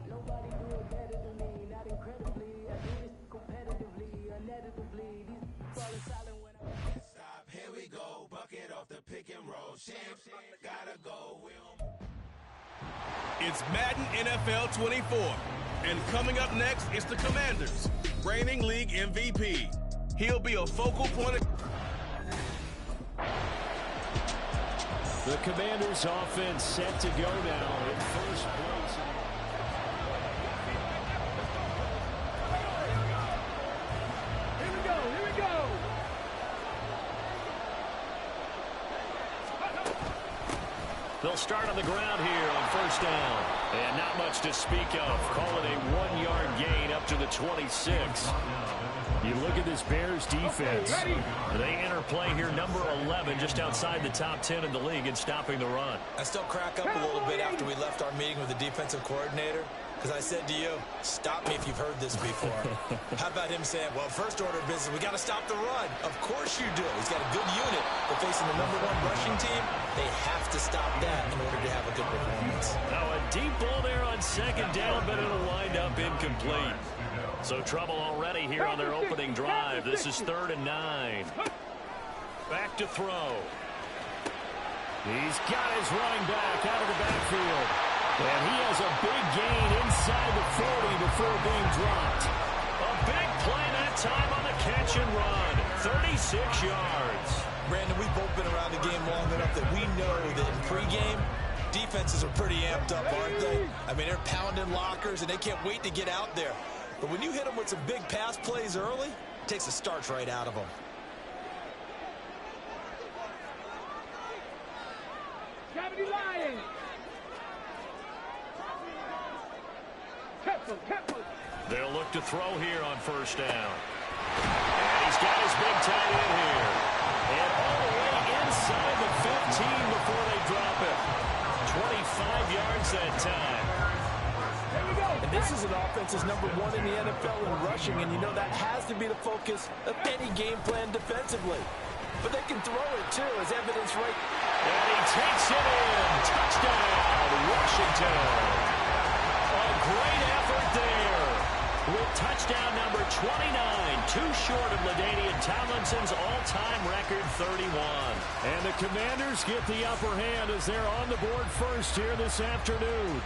Nobody do it better than me, not incredibly. I do this competitively, uneditably. These falling silent when I stop. Here we go, bucket off the pick and roll. Champ, gotta go. It's Madden NFL 24. And coming up next is the Commanders, reigning league MVP. He'll be a focal point of... The Commanders offense set to go now in first place. Here we go, here we go. They'll start on the ground here on first down. And not much to speak of. Call it a 1-yard gain up to the 26. You look at this Bears defense. They enter play here number 11, just outside the top 10 in the league in stopping the run. I still crack up a little bit after we left our meeting with the defensive coordinator, because I said to you, stop me if you've heard this before. How about him saying, well, first order of business, we got to stop the run. Of course you do. He's got a good unit, but facing the number 1 rushing team, they have to stop that in order to have a good performance. Now a deep ball there on second down, but it'll wind up incomplete. So trouble already here on their opening drive. This is 3rd and 9. Back to throw. He's got his running back out of the backfield. And he has a big gain inside the 40 before being dropped. A big play that time on the catch and run. 36 yards. Brandon, we've both been around the game long enough that we know that in pregame, defenses are pretty amped up, aren't they? I mean, they're pounding lockers, and they can't wait to get out there. But when you hit them with some big pass plays early, it takes the starch right out of them. Gravity Lion. Careful. They'll look to throw here on first down. And he's got his big tight end here. And all the way inside the 15 before they drop it. 25 yards that time. And this is an offense that's number 1 in the NFL in rushing, and you know that has to be the focus of any game plan defensively. But they can throw it, too, as evidence right. And he takes it in. Touchdown, Washington. A great effort there. With touchdown number 29, too short of LaDainian Tomlinson's all-time record 31. And the Commanders get the upper hand as they're on the board first here this afternoon.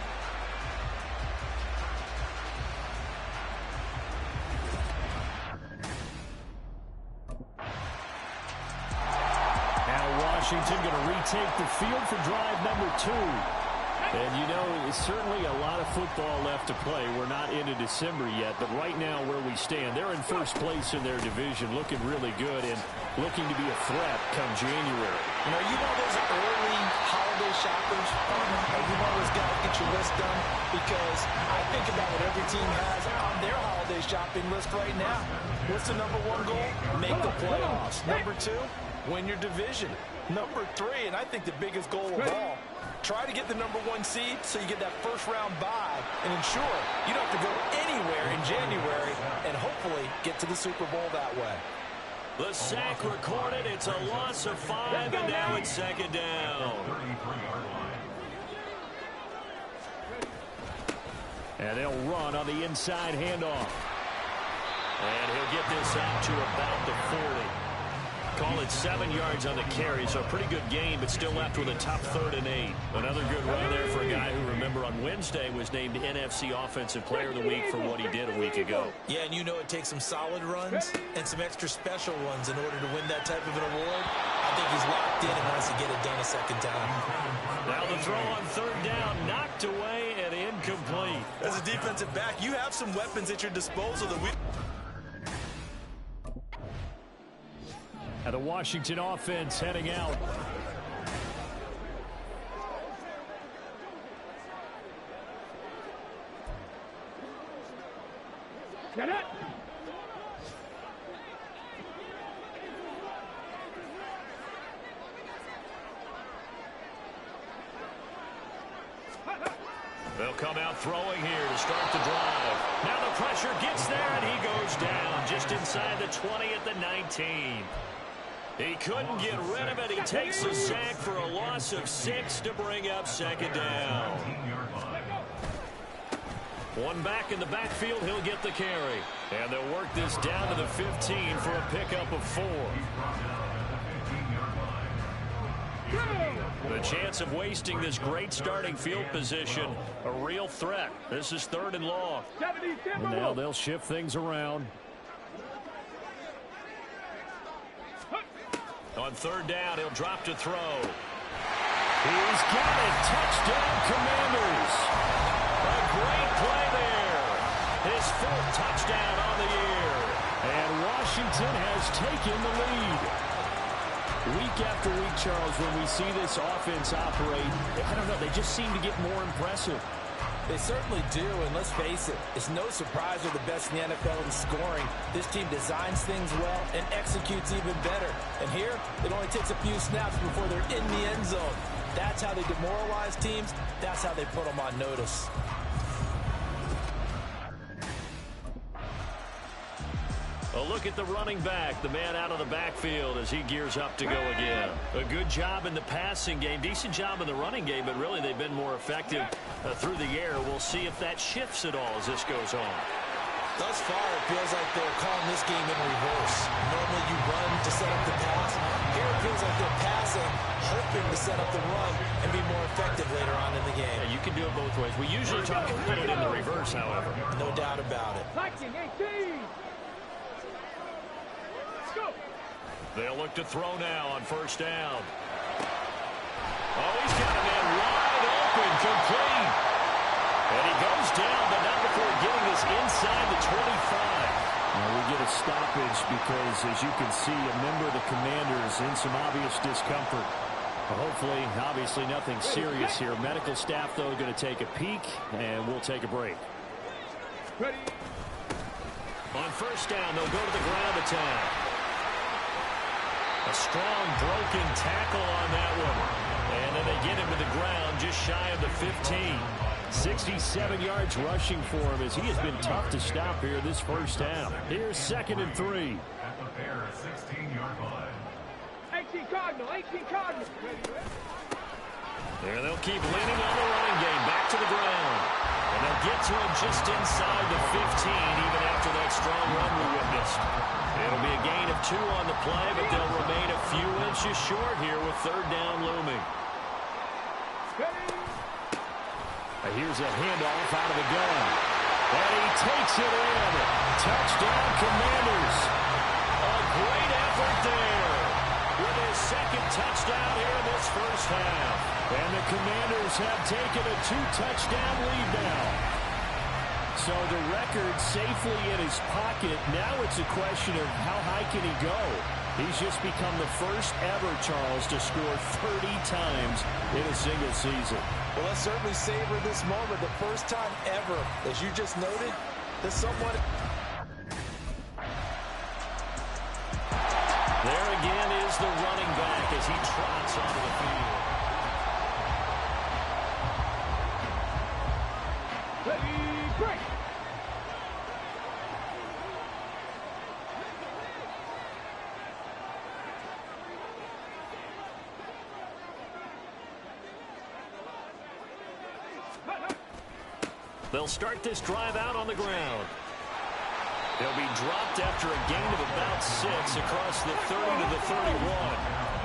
Washington going to retake the field for drive number 2. And, you know, there's certainly a lot of football left to play. We're not into December yet, but right now where we stand, they're in first place in their division, looking really good and looking to be a threat come January. You know, those early holiday shoppers? You know those guys get your list done? Because I think about what every team has on their holiday shopping list right now. What's the number 1 goal? Make the playoffs. Number 2, win your division. Number 3, and I think the biggest goal of all, try to get the number 1 seed so you get that first-round bye and ensure you don't have to go anywhere in January and hopefully get to the Super Bowl that way. The sack recorded. It's a loss of 5, and now it's second down. And they'll run on the inside handoff. And he'll get this out to about the 40. Call it 7 yards on the carry, so a pretty good game, but still left with a top 3rd and 8. Another good run there for a guy who, remember, on Wednesday was named NFC Offensive Player of the Week for what he did a week ago. Yeah, and you know it takes some solid runs and some extra special ones in order to win that type of an award. I think he's locked in and wants to get it done a second time. Now the throw on 3rd down, knocked away and incomplete. As a defensive back, you have some weapons at your disposal that we... And the Washington offense heading out. Get it. They'll come out throwing here to start the drive. Now the pressure gets there, and he goes down just inside the 20 at the 19. He couldn't get rid of it. He takes a sack for a loss of 6 to bring up second down. One back in the backfield, he'll get the carry. And they'll work this down to the 15 for a pickup of 4. The chance of wasting this great starting field position, a real threat. This is 3rd and long. And now they'll shift things around. On 3rd down, he'll drop to throw. He's got it. Touchdown, Commanders. A great play there. His 4th touchdown on the year. And Washington has taken the lead. Week after week, Charles, when we see this offense operate, I don't know, they just seem to get more impressive. They certainly do, and let's face it, it's no surprise they're the best in the NFL in scoring. This team designs things well and executes even better. And here, it only takes a few snaps before they're in the end zone. That's how they demoralize teams. That's how they put them on notice. A look at the running back, the man out of the backfield as he gears up to go again. A good job in the passing game, decent job in the running game, but really they've been more effective through the air. We'll see if that shifts at all as this goes on. Thus far, it feels like they're calling this game in reverse. Normally you run to set up the pass. Here it feels like they're passing, hoping to set up the run and be more effective later on in the game. Yeah, you can do it both ways. We usually talk about it in the reverse, however. No doubt about it. Viking 18. They'll look to throw now on 1st down. Oh, he's got a man wide open, complete. And he goes down, but not before getting this inside the 25. Now we get a stoppage because, as you can see, a member of the Commanders in some obvious discomfort. Hopefully, obviously nothing serious here. Medical staff, though, going to take a peek, and we'll take a break. Ready. On 1st down, they'll go to the ground attack. A strong broken tackle on that one. And then they get him to the ground just shy of the 15. 67 yards rushing for him as he has been tough to stop here this first half. Here's 2nd and 3. 18 Cardinal, 18 Cardinal. There they'll keep leaning on the running game. Back to the ground. And they'll get to him just inside the 15 even after that strong run we witnessed. It'll be a gain of 2 on the play, but they'll remain a few inches short here with 3rd down looming. Here's a handoff out of the gun. And he takes it in. Touchdown, Commanders. A great effort there with his 2nd touchdown here in this first half. And the Commanders have taken a 2-touchdown lead now. So the record safely in his pocket. Now it's a question of how high can he go. He's just become the first ever, Charles, to score 30 times in a single season. Well, let's certainly savor this moment. The first time ever, as you just noted, that someone... There again is the running back as he trots onto the field. Ready, break. They'll start this drive out on the ground. They'll be dropped after a gain of about 6 across the 30 to the 31.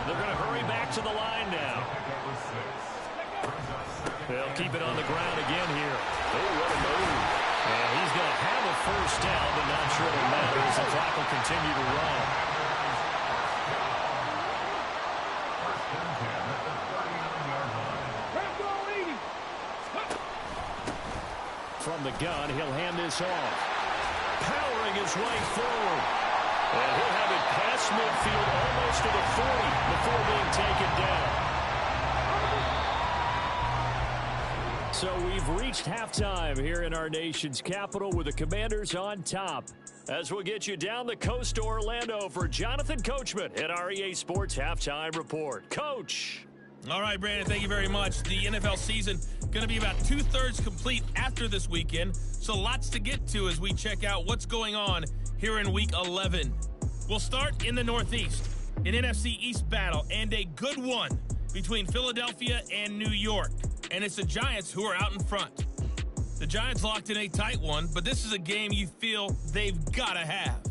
They're going to hurry back to the line now. They'll keep it on the ground again here. Oh, what a move. And he's going to have a first down, but not sure it'll matter as the clock will continue to run. From the gun, he'll hand this off. Powering his way forward. And he'll have it past midfield almost to the 40 before being taken down. So we've reached halftime here in our nation's capital with the Commanders on top. As we'll get you down the coast to Orlando for Jonathan Coachman at our EA Sports Halftime Report. Coach. All right, Brandon, thank you very much. The NFL season going to be about 2/3 complete after this weekend, so lots to get to as we check out what's going on here in Week 11. We'll start in the Northeast. An NFC East battle and a good one between Philadelphia and New York. And it's the Giants who are out in front. The Giants locked in a tight one, but this is a game you feel they've got to have.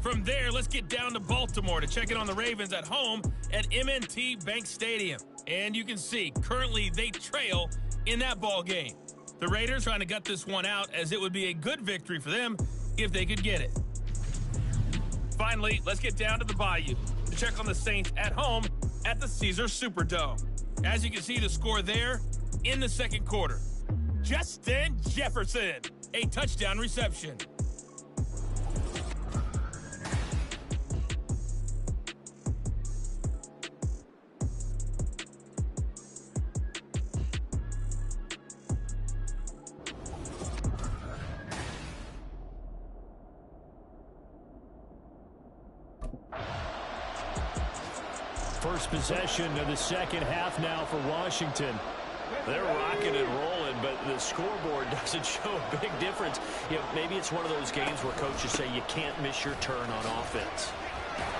From there, let's get down to Baltimore to check in on the Ravens at home at M&T Bank Stadium. And you can see, currently they trail in that ball game. The Raiders trying to gut this one out, as it would be a good victory for them if they could get it. Finally, let's get down to the Bayou to check on the Saints at home at the Caesars Superdome. As you can see, the score there in the second quarter. Justin Jefferson, a touchdown reception. First possession of the second half now for Washington. They're rocking and rolling, but the scoreboard doesn't show a big difference. You know, maybe it's one of those games where coaches say you can't miss your turn on offense.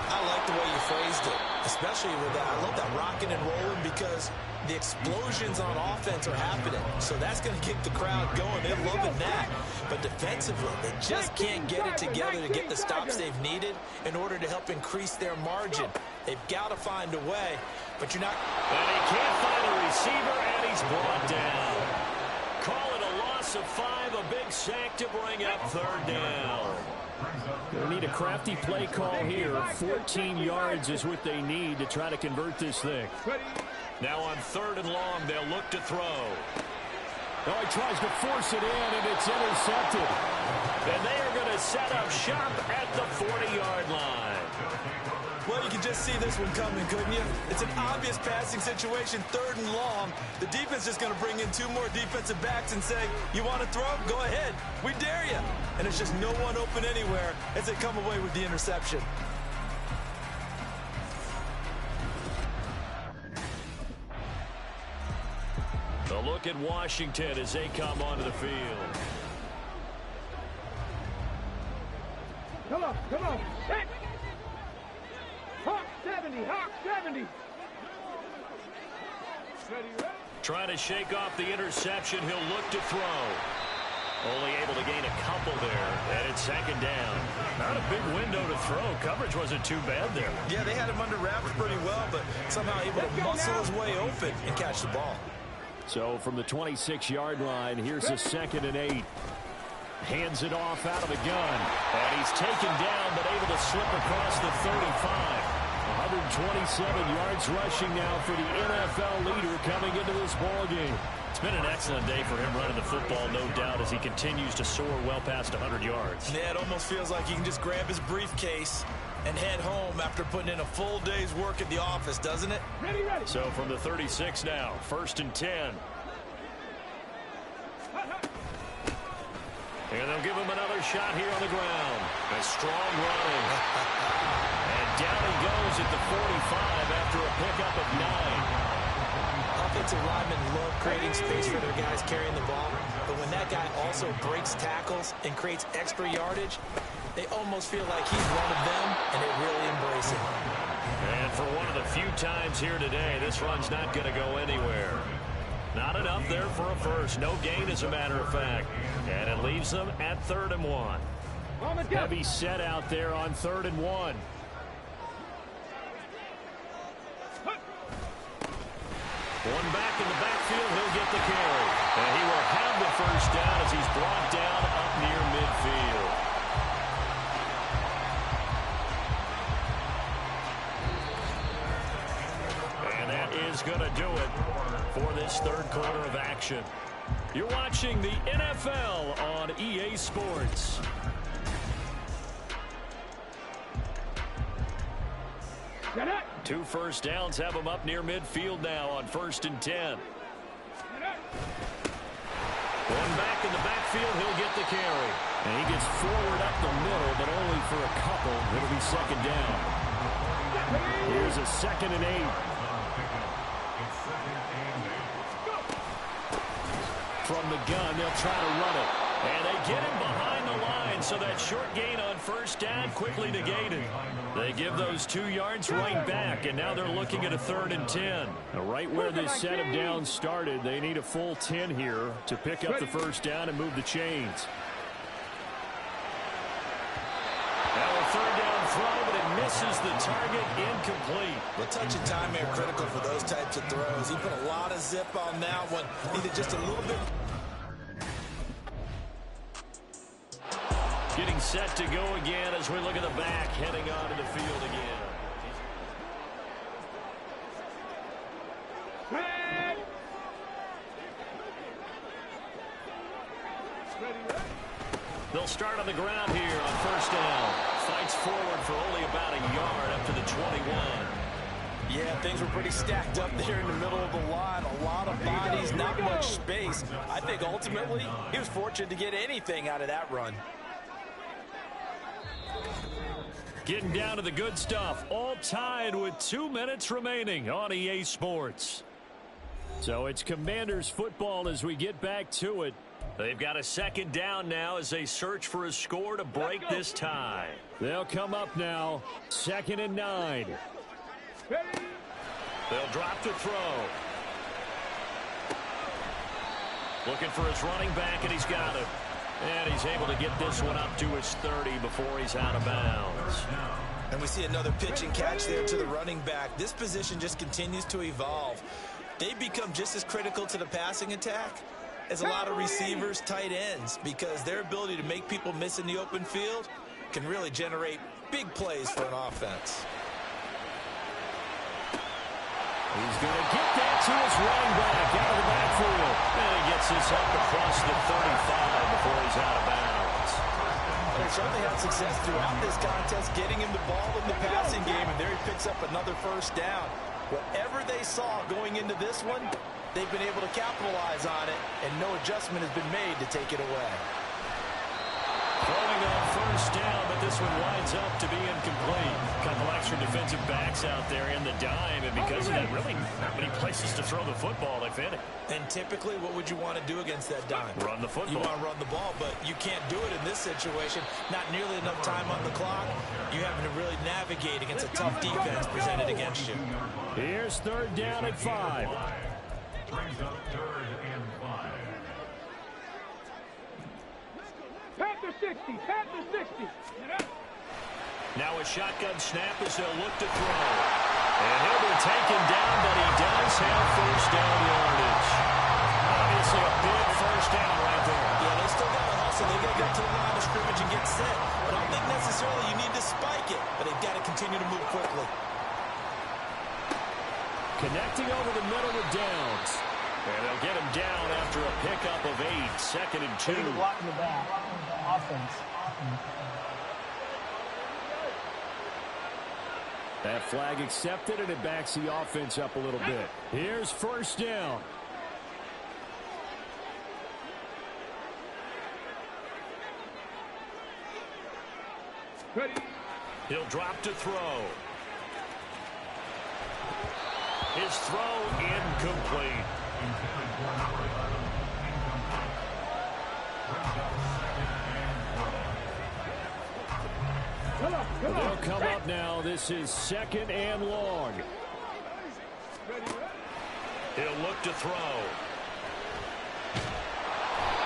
I like the way you phrased it, especially with that. I love that rocking and rolling because the explosions on offense are happening. So that's going to keep the crowd going. They're loving that. But defensively, they just can't get it together to get the stops they've needed in order to help increase their margin. They've got to find a way, but you're not. And he can't find a receiver, and he's brought down. Call it a loss of 5, a big sack to bring up third down. They'll need a crafty play call here. 14 yards is what they need to try to convert this thing. Now on third and long, they'll look to throw. Oh, he tries to force it in, and it's intercepted. And they are going to set up shop at the 40-yard line. Well, you can just see this one coming, couldn't you? It's an obvious passing situation, third and long. The defense is going to bring in 2 more defensive backs and say, you want to throw? Go ahead. We dare you. And it's just no one open anywhere as they come away with the interception. A look at Washington as they come onto the field. Come on, come on. Hit. Hawk 70, Hawk 70. Ready, ready. Trying to shake off the interception. He'll look to throw. Only able to gain a couple there, and it's second down. Not a big window to throw. Coverage wasn't too bad there. Yeah, they had him under wraps pretty well, but somehow able to muscle his way open and catch the ball. So from the 26-yard line, here's a 2nd and 8. Hands it off out of the gun. And he's taken down, but able to slip across the 35. 127 yards rushing now for the NFL leader coming into this ballgame. It's been an excellent day for him running the football, no doubt, as he continues to soar well past 100 yards. Yeah, it almost feels like he can just grab his briefcase and head home after putting in a full day's work at the office, doesn't it? Ready, ready. So from the 36 now, 1st and 10. And they'll give him another shot here on the ground. A strong running. And down he goes at the 45 after a pickup of 9. Offensive linemen love creating space for their guys carrying the ball, but when that guy also breaks tackles and creates extra yardage, they almost feel like he's one of them, and they really embrace it. And for one of the few times here today, this run's not going to go anywhere. Not enough there for a first. No gain, as a matter of fact. And it leaves them at 3rd and 1. Heavy set out there on 3rd and 1. One back in the backfield, he'll get the carry. And he will have the first down as he's brought down up near midfield. And that is going to do it for this third quarter of action. You're watching the NFL on EA Sports. Get it. 2 first downs have him up near midfield now on 1st and 10. One back in the backfield, he'll get the carry. And he gets forward up the middle, but only for a couple. It'll be 2nd down. Here's a 2nd and 8. From the gun, they'll try to run it. And they get him behind the line, so that short gain on first down quickly negated. They give those 2 yards right back, and now they're looking at a 3rd and 10. Right where this set of downs started, they need a full 10 here to pick up the first down and move the chains. Now a 3rd down throw, but it misses the target, incomplete. Well, touch and time are critical for those types of throws. He put a lot of zip on that one. Needed just a little bit. Getting set to go again as we look at the back, heading onto the field again. They'll start on the ground here on first down. Fights forward for only about a yard up to the 21. Yeah, things were pretty stacked up there in the middle of the line. A lot of bodies, not much space. I think ultimately he was fortunate to get anything out of that run. Getting down to the good stuff. All tied with 2 minutes remaining on EA Sports. So it's Commanders football as we get back to it. They've got a 2nd down now as they search for a score to break this tie. They'll come up now. 2nd and 9. They'll drop to throw. Looking for his running back, and he's got it. And he's able to get this one up to his 30 before he's out of bounds. And we see another pitch and catch there to the running back. This position just continues to evolve. They become just as critical to the passing attack as a lot of receivers, tight ends, because their ability to make people miss in the open field can really generate big plays for an offense. He's going to get that to his running back out of the backfield. And he gets this up across the 35 before he's out of bounds. They certainly had success throughout this contest getting him the ball in the passing game, and there he picks up another first down. Whatever they saw going into this one, they've been able to capitalize on it, and no adjustment has been made to take it away. Throwing on first down, but this one winds up to be incomplete. Couple extra defensive backs out there in the dime, and because of that, really not many places to throw the football, if any. And typically, what would you want to do against that dime? Run the football. You want to run the ball, but you can't do it in this situation. Not nearly enough time on the clock. You're having to really navigate against a tough defense presented against you. Here's 3rd down at 5. Brings up 3rd and 5. Panther 60, Panther 60. Now a shotgun snap as they'll look to throw. And he'll be taken down, but he does have first down yardage. Obviously a big first down right there. Yeah, they still got to hustle. They got to get to the line of scrimmage and get set. But I don't think necessarily you need to spike it, but they've got to continue to move quickly. Connecting over the middle with Downs. And they'll get him down after a pickup of 8, 2nd and 2. Blocking the back. Offense. That flag accepted, and it backs the offense up a little bit. Here's first down. He'll drop to throw. His throw incomplete. They'll come up now. This is 2nd and long. He'll look to throw.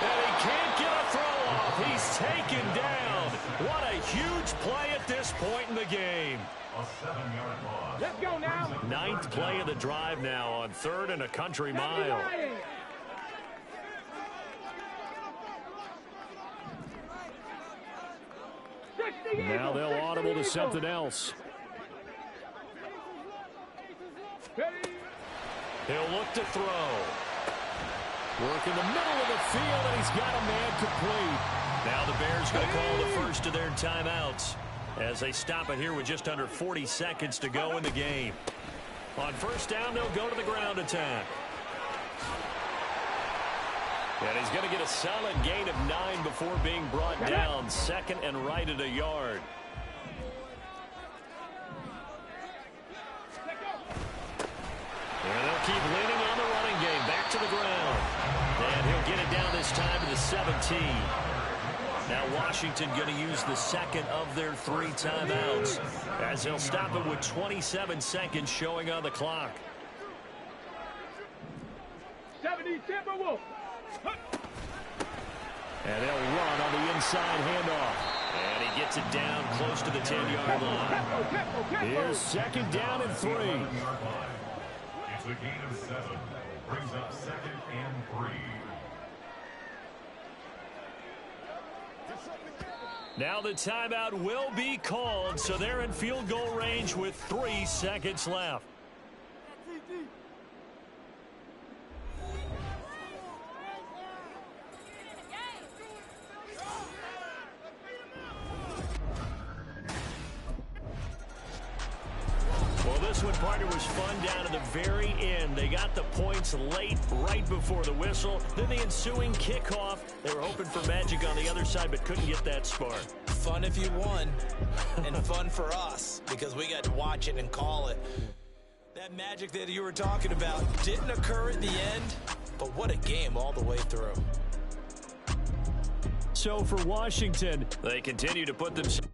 And he can't get a throw off. He's taken down. What a huge play at this point in the game. A 7-yard loss. Let's go now. 9th play of the drive now on 3rd and a country mile. Now they'll audible to something else. He'll look to throw. Work in the middle of the field, and he's got a man complete. Now the Bears going to call the first of their timeouts as they stop it here with just under 40 seconds to go in the game. On first down, they'll go to the ground attack. And he's going to get a solid gain of 9 before being brought down. 2nd and right at a yard. And they'll keep leaning on the running game. Back to the ground. And he'll get it down to this time to the 17. Now Washington going to use the second of their 3 timeouts as they'll stop it with 27 seconds showing on the clock. 70 Timberwolves. And they'll run on the inside handoff. And he gets it down close to the 10-yard line. Here's second down and 3. It's a gain of 7. Brings up second and 3. Now the timeout will be called, so they're in field goal range with 3 seconds left. Well, this one, partner, was fun down to the very end. They got the points late, right before the whistle. Then the ensuing kickoff. They were hoping for magic on the other side, but couldn't get that spark. Fun if you won, and fun for us, because we got to watch it and call it. That magic that you were talking about didn't occur at the end, but what a game all the way through. So for Washington, they continue to put themselves...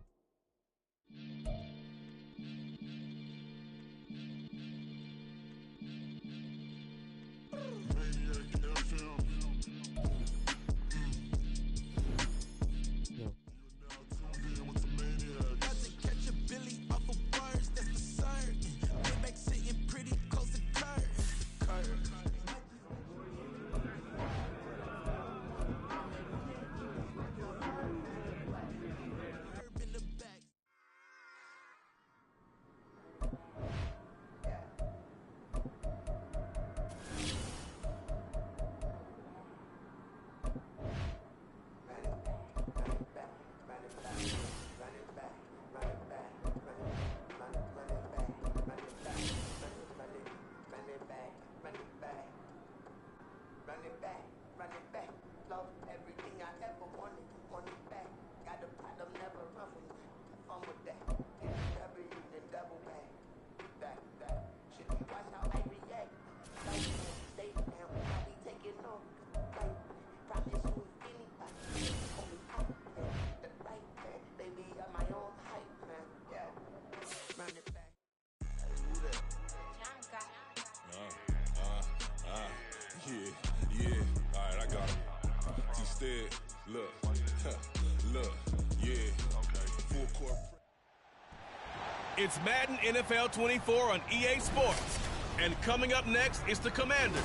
It's Madden NFL 24 on EA Sports. And coming up next is the Commanders,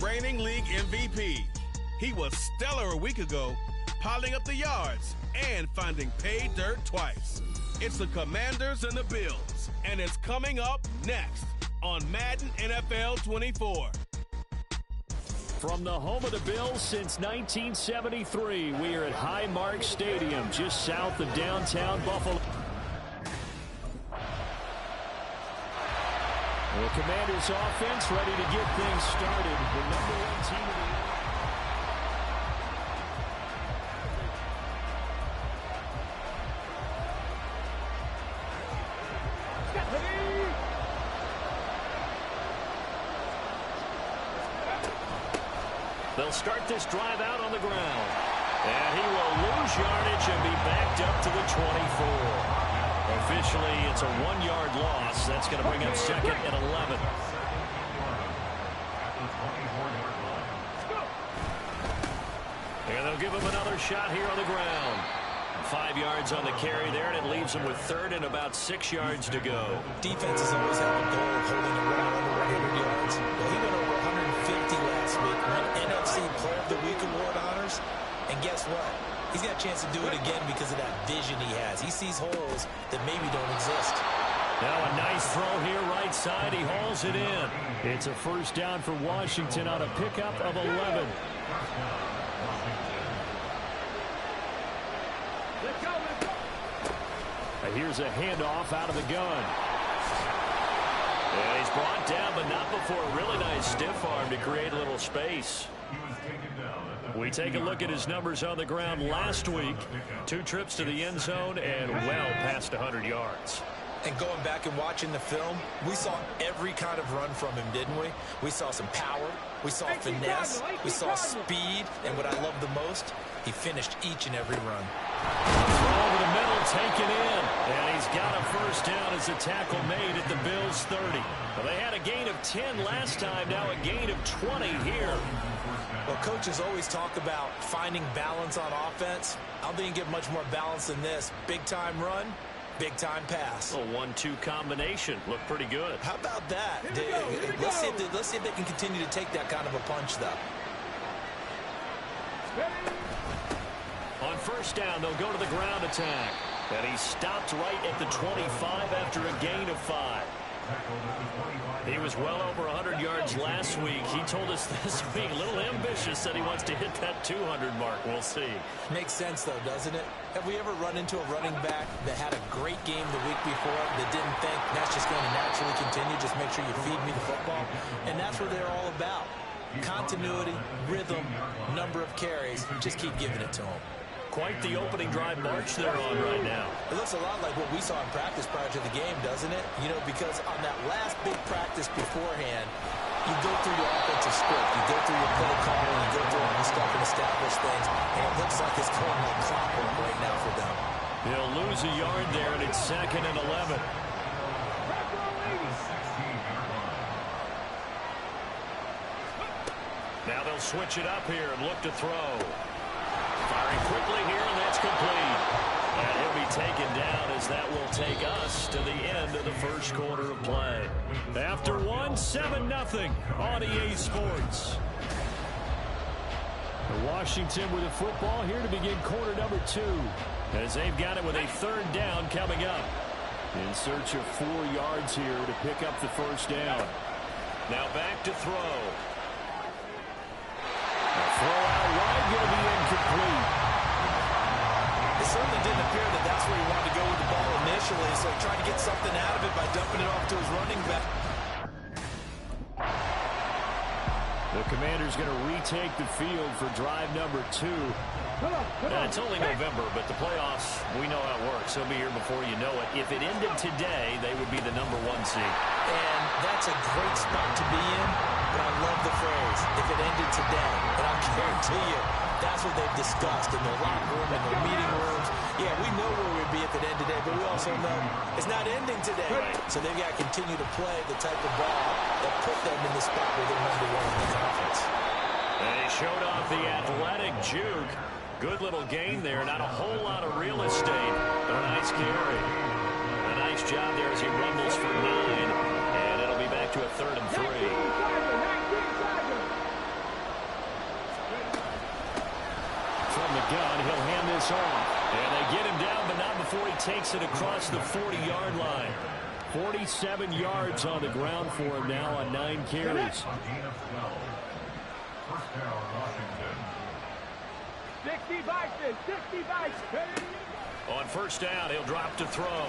reigning league MVP. He was stellar a week ago, piling up the yards and finding pay dirt twice. It's the Commanders and the Bills, and it's coming up next on Madden NFL 24. From the home of the Bills since 1973, we are at Highmark Stadium, just south of downtown Buffalo. The Commanders offense ready to get things started. The #1 team of the league. They'll start this drive out on the ground. And he will lose yardage and be backed up to the 24. Officially, it's a 1-yard loss. That's going to bring up second and 11. And they'll give him another shot here on the ground. 5 yards on the carry there, and it leaves him with third and about 6 yards to go. Defenses always have a goal of holding a runner under 100 yards. Well, he went over 150 last week, won NFC Player of the Week award honors. And guess what? He's got a chance to do it again because of that vision he has. He sees holes that maybe don't exist. Now a nice throw here right side. He hauls it in. It's a first down for Washington on a pickup of 11. Here's a handoff out of the gun. And he's brought down, but not before a really nice stiff arm to create a little space. We take a look at his numbers on the ground last week. 2 trips to the end zone and well past 100 yards. And going back and watching the film, we saw every kind of run from him, didn't we? We saw some power, we saw finesse, we saw speed, and what I love the most, he finished each and every run. Throw over the middle, taken in. And he's got a first down as a tackle made at the Bills' 30. Well, they had a gain of 10 last time, now a gain of 20 here. Well, coaches always talk about finding balance on offense. I don't think you get much more balance than this. Big-time run, big-time pass. A 1-2 combination. Looked pretty good. How about that? Let's see if they can continue to take that kind of a punch, though. On first down, they'll go to the ground attack. And he stopped right at the 25 after a gain of 5. He was well over 100 yards last week. He told us this week, a little ambitious, said he wants to hit that 200 mark. We'll see. Makes sense, though, doesn't it? Have we ever run into a running back that had a great game the week before that didn't think that's just going to naturally continue, just make sure you feed me the football? And that's what they're all about. Continuity, rhythm, number of carries. Just keep giving it to them. Quite the opening drive march they're on right now. It looks a lot like what we saw in practice prior to the game, doesn't it? You know, because on that last big practice beforehand, you go through your offensive script, you go through your play calling, you go through all the stuff and establish things, and it looks like it's going like clockwork right now for them. They'll lose a yard there, and it's 2nd and 11. Now they'll switch it up here and look to throw. Firing quickly here, and that's complete. And he'll be taken down as that will take us to the end of the first quarter of play. After 7-0 on EA Sports. Washington with the football here to begin quarter number 2. As they've got it with a 3rd down coming up. In search of 4 yards here to pick up the first down. Now back to throw. Throw out wide, going to be incomplete. It certainly didn't appear that that's where he wanted to go with the ball initially, so he tried to get something out of it by dumping it off to his running back. The Commander's going to retake the field for drive number 2. And it's only November, but the playoffs, we know how it works. They'll be here before you know it. If it ended today, they would be the number 1 seed. And that's a great spot to be in, but I love the phrase, if it ended today. And I'll guarantee you, that's what they've discussed in their locker room, in their meeting rooms. Yeah, we know where we'd be if it ended today, but we also know it's not ending today. So they've got to continue to play the type of ball that put them in the spot where they're number 1 in the conference. And he showed off the athletic juke. Good little gain there. Not a whole lot of real estate, but a nice carry. A nice job there as he rumbles for 9. And it'll be back to a 3rd and 3. From the gun, he'll hand this off. And they get him down, but not before he takes it across the 40-yard line. 47 yards on the ground for him now on 9 carries. First down, Washington. 60 Bison, 60 Bison. On first down, he'll drop to throw.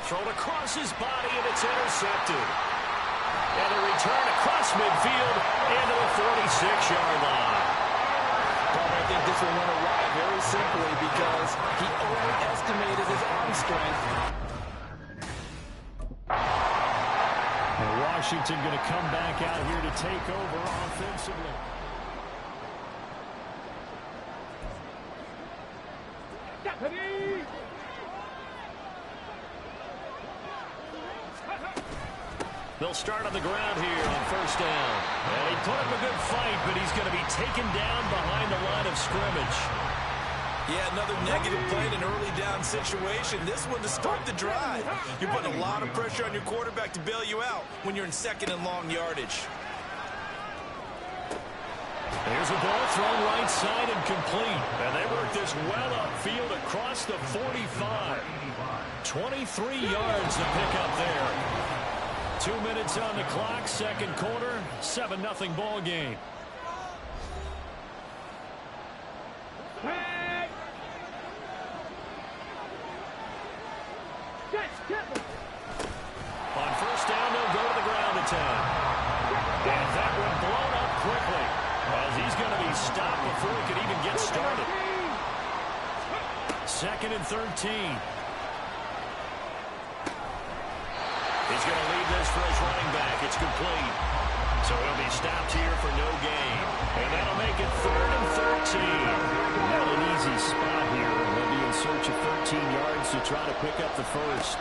Thrown across his body, and it's intercepted. And a return across midfield into the 46-yard line. I think this will run away very simply because he overestimated his arm strength. And Washington going to come back out here to take over offensively. They'll start on the ground here on first down. And he put up a good fight, but he's going to be taken down behind the line of scrimmage. Yeah, another negative play in an early down situation. This one to start the drive. You're putting a lot of pressure on your quarterback to bail you out when you're in 2nd and long yardage. There's a ball thrown right side and complete. And they work this well upfield across the 45. 23 yards to pick up there. 2 minutes on the clock, 2nd quarter, 7-0 ball game. On first down, they'll go to the ground attack. And that one blown up quickly as he's going to be stopped before he could even get started. 2nd and 13. He's going to leave this for his running back. It's complete. So he'll be stopped here for no gain. And that'll make it 3rd and 13. Not an easy spot here. They'll be in search of 13 yards to try to pick up the first.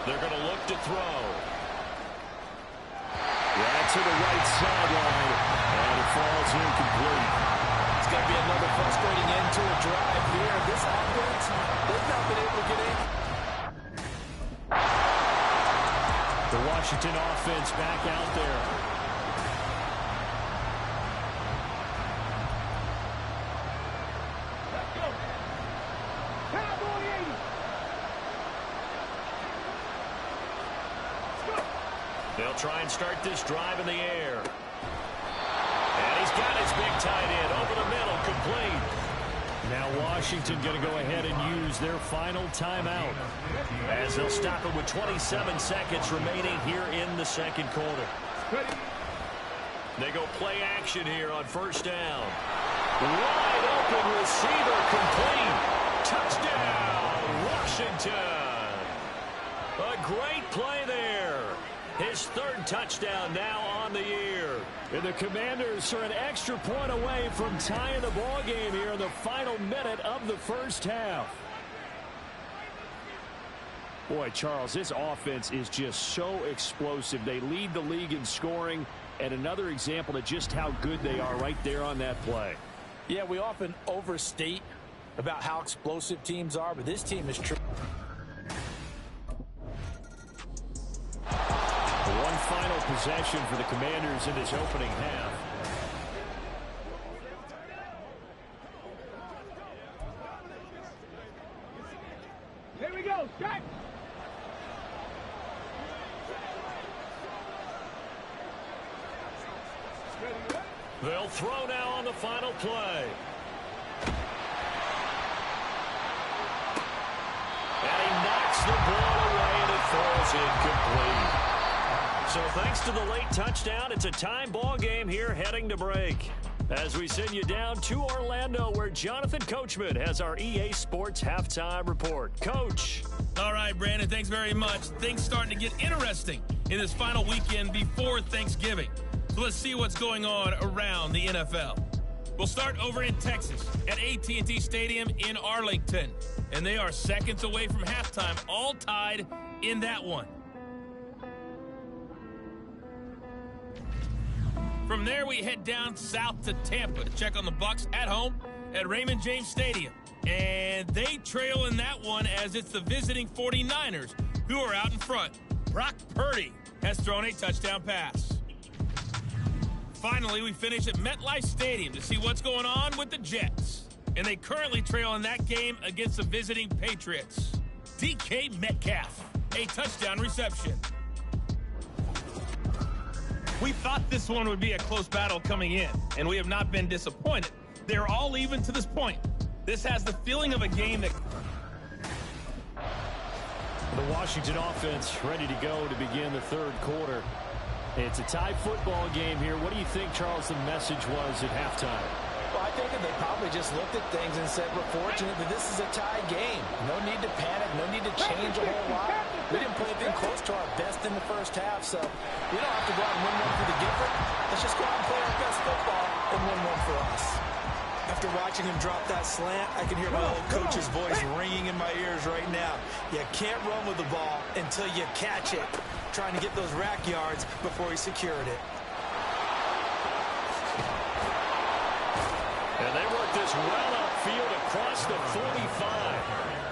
They're going to look to throw. Right to the right sideline. And it falls incomplete. It's going to be another frustrating end to a drive here. This offense, they've not been able to get in. The Washington offense back out there. Let's go. Cowboy 80. Let's go. They'll try and start this drive in the air. And he's got his big tight end over the middle, complete. Now Washington going to go ahead and use their final timeout, as they'll stop it with 27 seconds remaining here in the second quarter. They go play action here on first down. Wide open receiver, complete. Touchdown, Washington. A great play there. His 3rd touchdown now on the year. And the Commanders are an extra point away from tying the ball game here in the final minute of the first half. Boy, Charles, this offense is just so explosive. They lead the league in scoring, and another example of just how good they are right there on that play. Yeah, we often overstate about how explosive teams are, but this team is true. One final possession for the Commanders in this opening half. Here we go. Shot. They'll throw now on the final play. And he knocks the ball away, and it falls incomplete. So thanks to the late touchdown, it's a time ball game here heading to break. As we send you down to Orlando, where Jonathan Coachman has our EA Sports halftime report. Coach. All right, Brandon, thanks very much. Things starting to get interesting in this final weekend before Thanksgiving. So let's see what's going on around the NFL. We'll start over in Texas at AT&T Stadium in Arlington. And they are seconds away from halftime, all tied in that one. From there, we head down south to Tampa to check on the Bucs at home at Raymond James Stadium. And they trail in that one as it's the visiting 49ers who are out in front. Brock Purdy has thrown a touchdown pass. Finally, we finish at MetLife Stadium to see what's going on with the Jets. And they currently trail in that game against the visiting Patriots. DK Metcalf, a touchdown reception. We thought this one would be a close battle coming in, and we have not been disappointed. They're all even to this point. This has the feeling of a game that... The Washington offense ready to go to begin the third quarter. It's a tie football game here. What do you think, Charles, the message was at halftime? Well, I think that they probably just looked at things and said, we're fortunate that this is a tie game. No need to panic, no need to change a whole lot. We didn't play anything close to our best in the first half, so we don't have to go out and win one for the giver. Let's just go out and play our best football and win one for us. After watching him drop that slant, I can hear my old coach's voice ringing in my ears right now. You can't run with the ball until you catch it. Trying to get those rack yards before he secured it. And they work this well upfield across the 45.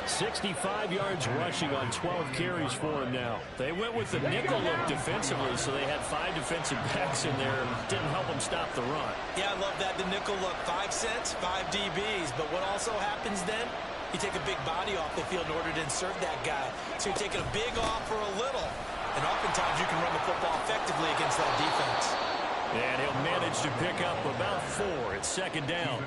65 yards rushing on 12 carries for him now. They went with the nickel look defensively, so they had 5 defensive backs in there. Didn't help them stop the run. Yeah, I love that, the nickel look. 5 cents, 5 DBs. But what also happens then? You take a big body off the field in order to insert that guy. So you're taking a big off for a little. And oftentimes you can run the football effectively against that defense. And he'll manage to pick up about 4 at second down.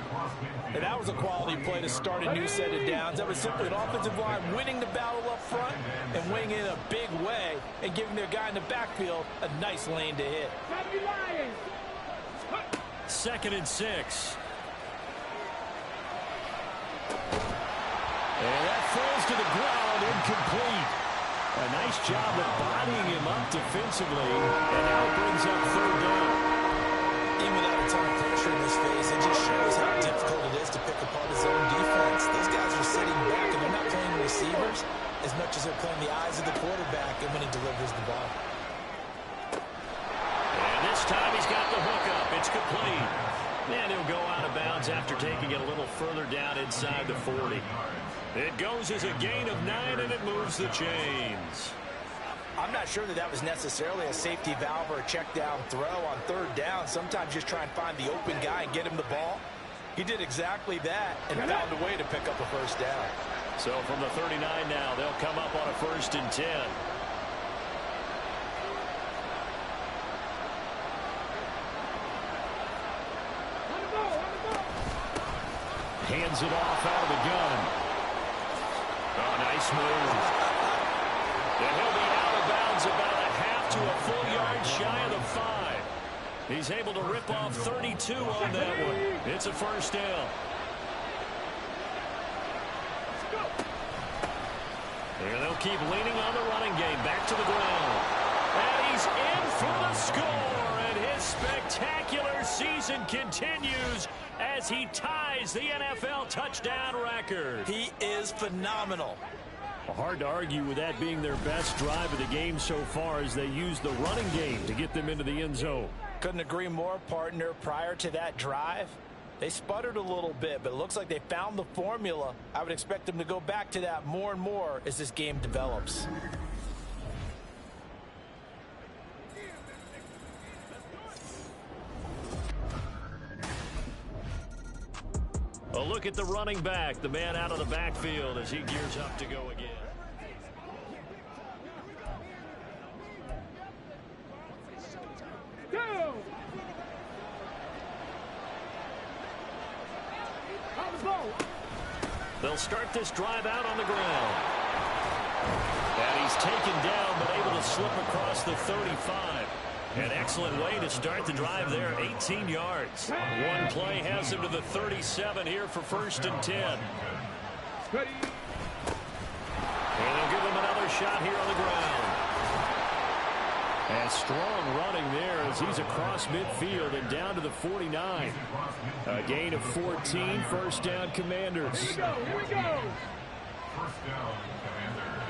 And that was a quality play to start a new set of downs. That was simply an offensive line winning the battle up front and winning it in a big way and giving their guy in the backfield a nice lane to hit. 2nd and 6. And that falls to the ground, incomplete. A nice job of bodying him up defensively, and now it brings up third down. Even without a ton of pressure in this phase, it just shows how difficult it is to pick apart his own defense. Those guys are sitting back, and they're not playing receivers as much as they're playing the eyes of the quarterback and when he delivers the ball. And this time he's got the hook up. It's complete. And he'll go out of bounds after taking it a little further down inside the 40. It goes as a gain of 9, and it moves the chains. I'm not sure that was necessarily a safety valve or a check down throw on third down. Sometimes just try and find the open guy and get him the ball. He did exactly that and found a way to pick up a first down. So from the 39 now, they'll come up on a 1st and 10. Hands it off out of the gun. Oh, nice move. And he'll be out of bounds about a half to a full yard shy of the 5. He's able to rip off 32 on that one. It's a first down. And they'll keep leaning on the running game. Back to the ground. And he's in for the score. And his spectacular season continues as he ties the NFL touchdown record. He is phenomenal. Hard to argue with that being their best drive of the game so far as they use the running game to get them into the end zone. Couldn't agree more, partner. Prior to that drive, they sputtered a little bit, but it looks like they found the formula. I would expect them to go back to that more and more as this game develops. A look at the running back, the man out of the backfield as he gears up to go again. Go! They'll start this drive out on the ground. And he's taken down but able to slip across the 35. An excellent way to start the drive there, 18 yards. One play has him to the 37 here for 1st and 10. Ready. And they'll give him another shot here on the ground. And strong running there as he's across midfield and down to the 49. A gain of 14, first down Commanders. Here we go. First down, Commanders.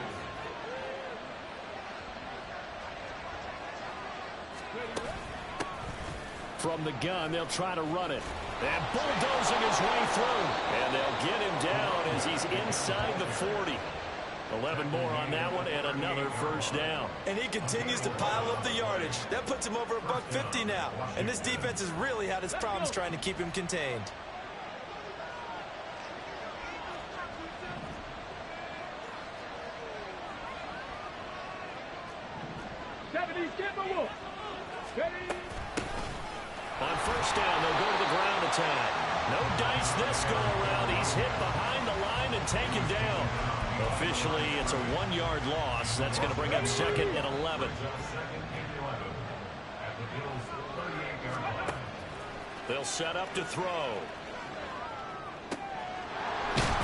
From the gun, they'll try to run it. And bulldozing his way through. And they'll get him down as he's inside the 40. 11 more on that one and another first down. And he continues to pile up the yardage. That puts him over $150 now. And this defense has really had its problems trying to keep him contained. On first down, they'll go to the ground attack. No dice this go around. He's hit behind the line and taken down. Officially, it's a 1-yard loss. That's going to bring up 2nd and 11. They'll set up to throw.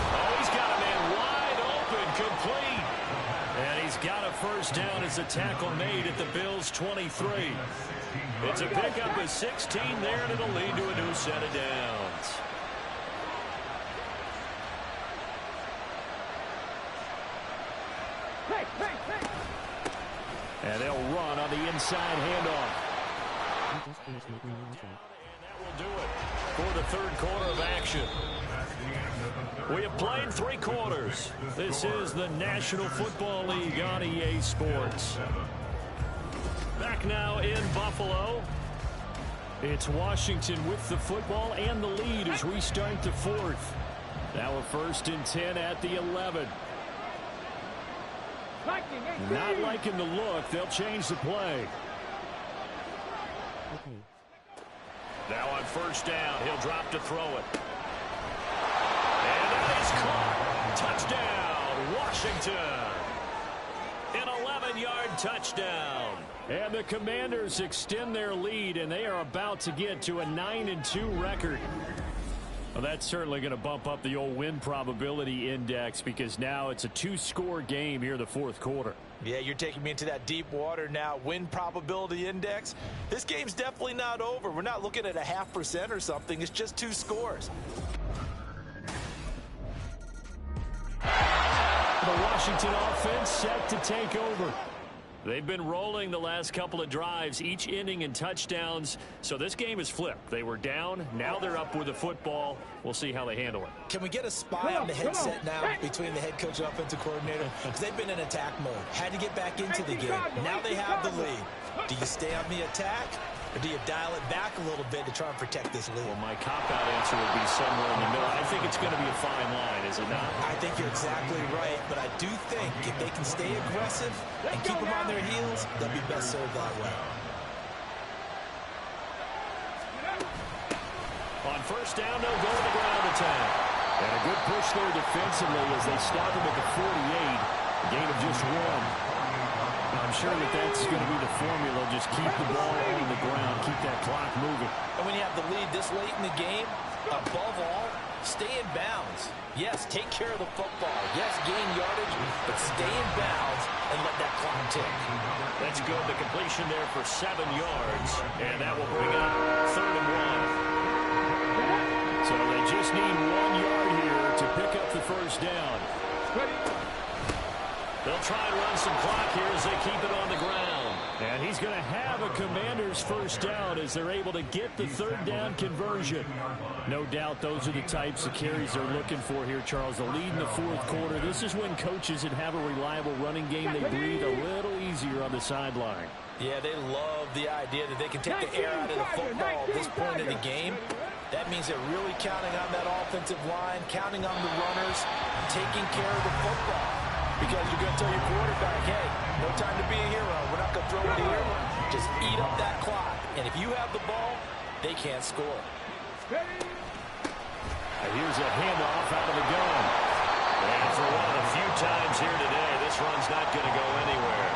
Oh, he's got a man wide open, complete. And he's got a first down as a tackle made at the Bills' 23. It's a pickup of 16 there, and it'll lead to a new set of downs. And they'll run on the inside handoff. And that will do it for the third quarter of action. We have played 3 quarters. This is the National Football League on EA Sports. Back now in Buffalo. It's Washington with the football and the lead as we start the 4th. Now a 1st and 10 at the 11. Not liking the look. They'll change the play. Now on first down, he'll drop to throw it. And that is caught. Touchdown, Washington. An 11-yard touchdown. And the Commanders extend their lead, and they are about to get to a 9-2 record. Well, that's certainly going to bump up the old win probability index because now it's a 2-score game here in the fourth quarter. Yeah, you're taking me into that deep water now. Win probability index. This game's definitely not over. We're not looking at a 0.5% or something. It's just 2 scores. The Washington offense set to take over. They've been rolling the last couple of drives, each inning in touchdowns. So this game is flipped. They were down. Now they're up with the football. We'll see how they handle it. Can we get a spy on the headset now between the head coach and offensive coordinator? Because they've been in attack mode. Had to get back into the game. Now they have the lead. Do you stay on the attack? Or do you dial it back a little bit to try and protect this lead? Well, my cop-out answer would be somewhere in the middle. I think it's going to be a fine line, is it not? I think you're exactly right, but I do think if they can stay aggressive and keep them on their heels, they'll be best served that way. On first down, they'll go to the ground attack. And a good push there defensively as they stop him at the 48. A gain of just 1. I'm sure that's going to be the formula. Just keep the ball on the ground. Keep that clock moving. And when you have the lead this late in the game, above all, stay in bounds. Yes, take care of the football. Yes, gain yardage, but stay in bounds and let that clock tick. That's good. The completion there for 7 yards. And that will bring up 3rd and 1. So they just need 1 yard here to pick up the first down. They'll try and run some clock here as they keep it on the ground. And he's going to have a Commanders first down as they're able to get the 3rd down conversion. No doubt those are the types of carries they're looking for here, Charles. The lead in the fourth quarter. This is when coaches that have a reliable running game, they breathe a little easier on the sideline. Yeah, they love the idea that they can take the air out of the football at this point in the game. That means they're really counting on that offensive line, counting on the runners, taking care of the football. Because you're going to tell your quarterback, hey, no time to be a hero. We're not going to throw it here. Just eat up that clock. And if you have the ball, they can't score. Here's a handoff out of the gun. And for one of the few times here today, this run's not going to go anywhere.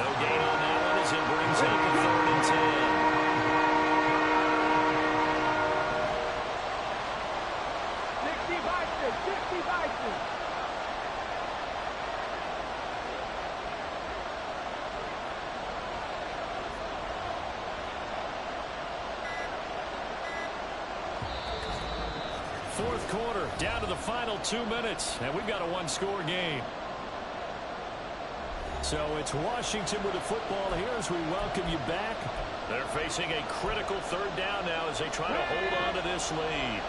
No gain on that one as it brings up a 3rd and 10. 60 Bison. Fourth quarter, down to the final 2 minutes, and we've got a 1-score game. So it's Washington with the football here as we welcome you back. They're facing a critical 3rd down now as they try to hold on to this lead.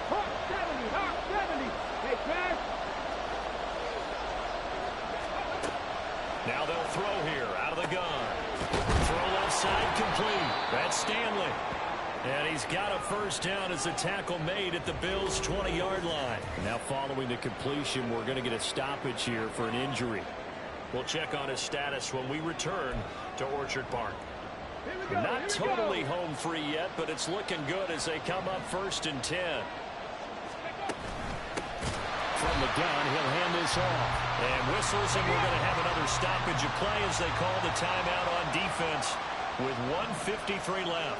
Hawk 70. Hey, Chris. Now they'll throw here out of the gun. Throw left side complete. That's Stanley. And he's got a first down as a tackle made at the Bills' 20-yard line. Now following the completion, we're going to get a stoppage here for an injury. We'll check on his status when we return to Orchard Park. Not totally home free yet, but it's looking good as they come up 1st and 10. From the gun, he'll hand this off. And whistles, and we're going to have another stoppage of play as they call the timeout on defense with 1:53 left.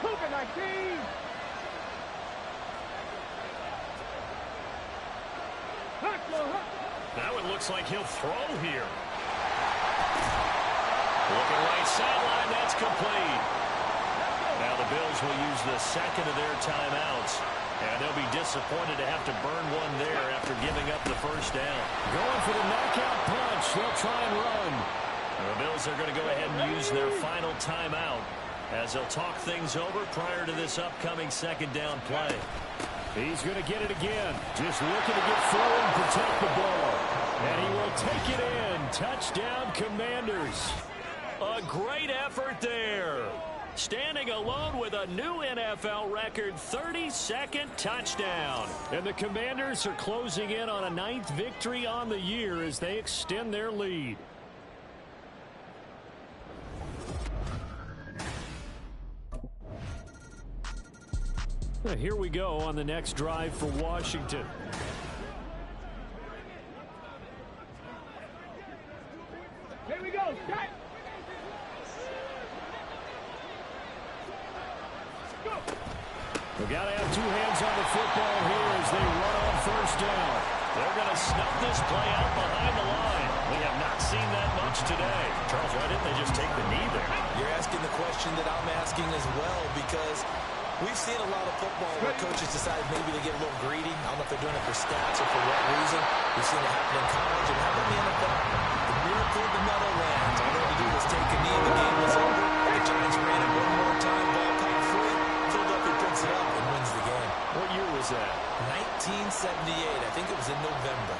COVID-19. Now it looks like he'll throw here. Looking right sideline, that's complete. Now the Bills will use the 2nd of their timeouts. And they'll be disappointed to have to burn one there after giving up the first down. Going for the knockout punch. They'll try and run. And the Bills are going to go ahead and use their final timeout as they'll talk things over prior to this upcoming 2nd down play. He's going to get it again. Just looking to get forward and protect the ball. And he will take it in. Touchdown, Commanders. A great effort there. Standing alone with a new NFL record 32nd touchdown. And the Commanders are closing in on a 9th victory on the year as they extend their lead. Here we go on the next drive for Washington. Here we go. Set. on the football here as they run on first down. They're going to snuff this play out behind the line. We have not seen that much today. Charles, why didn't they just take the knee there? You're asking the question that I'm asking as well, because we've seen a lot of football where coaches decide maybe to get a little greedy. I don't know if they're doing it for stats or for what reason. We've seen it happen in college and happen in the NFL. The miracle of the Meadowlands. All they had to do was take a knee. The game was over. The Giants ran it one more time. Ball caught free. Philadelphia picks it up and wins the game. What year was that? 1978. I think it was in November.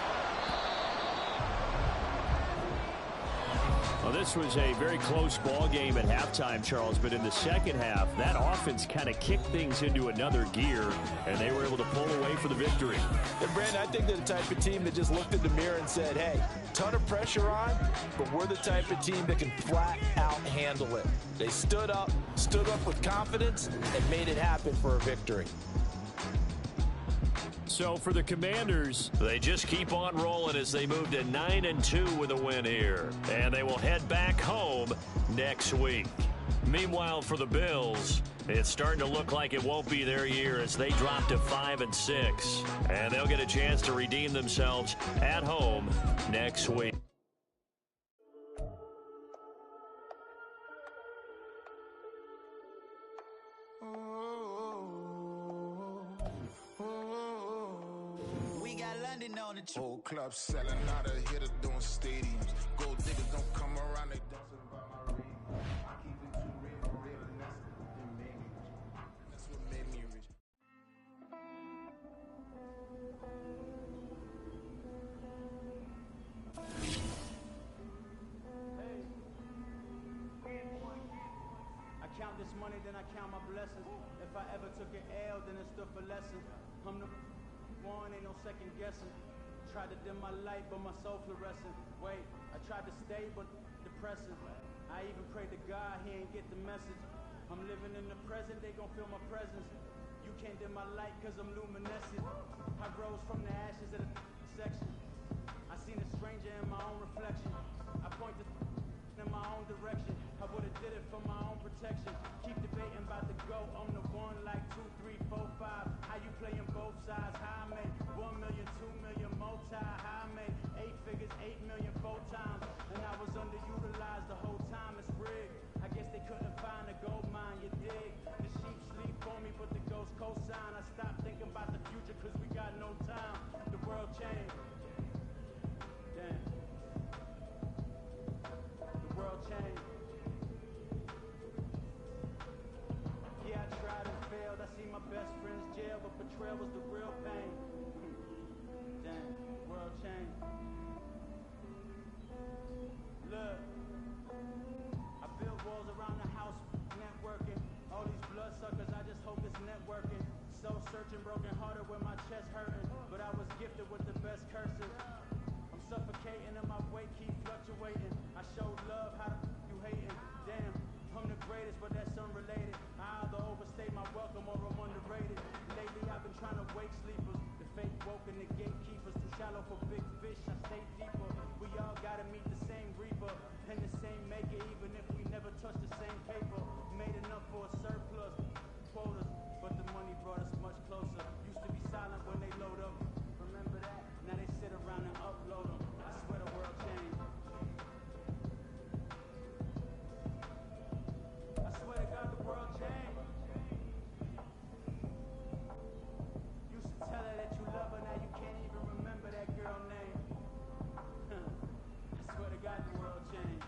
Well, this was a very close ball game at halftime, Charles, but in the second half, that offense kind of kicked things into another gear, and they were able to pull away for the victory. And Brandon, I think they're the type of team that just looked in the mirror and said, hey, ton of pressure on, but we're the type of team that can flat out handle it. They stood up with confidence, and made it happen for a victory. So for the Commanders, they just keep on rolling as they move to 9-2 with a win here. And they will head back home next week. Meanwhile, for the Bills, it's starting to look like it won't be their year as they drop to 5-6. And they'll get a chance to redeem themselves at home next week. Whole club selling out of hitter doing stadiums. Gold diggers don't come around, they dancing about my ring. I keep it too real for real, and that's what made me rich. I count this money, then I count my blessings. If I ever took an L, then it stood for lessons. I'm the one, ain't no second guessing. Tried to dim my light, but my soul fluorescent. Wait, I tried to stay, but depressing. I even prayed to God, he ain't get the message. I'm living in the present, they gon' feel my presence. You can't dim my light, cause I'm luminescent. I rose from the ashes of the section. I seen a stranger in my own reflection. I point in my own direction. I would've did it for my own protection. Keep debating about the go. I'm the one like 2, 3, 4, 5. How you playing both sides? How I made 1 million, 2 million, multi. How I made 8 figures, 8 million, 4 times. And I was underutilized the whole time. It's rigged. I guess they couldn't find a gold mine. You dig? The sheep sleep on me, but the ghost cosign. I stopped thinking about the future cause we got no time. The world changed. Damn. The world changed. Yeah, I tried and failed. I see my best friends jail, but betrayal was the real pain. Damn, world changed. Look, I built walls around the house, networking. All these bloodsuckers, I just hope it's networking. Soul searching, broken hearted with my chest hurting. But I was gifted with the best curses. I'm suffocating and my weight keep fluctuating. I showed love, how the you hating? Damn, I'm the greatest, but that's unrelated. I either overstay my welcome or I'm underrated. Lately I've been trying to wake sleepers. The fake woke and the gatekeepers. Too shallow for big fish, I stay deeper. We all gotta meet the same reaper and the same maker, even if we never touch the same paper. Made enough for a surplus, quotas, but the money brought us much closer. Used to be silent when they load up. Remember that? Now they sit around and upload them. I swear the world changed. I swear to God the world changed. Used to tell her that you love her, now you can't even remember that girl name. I swear to God the world changed.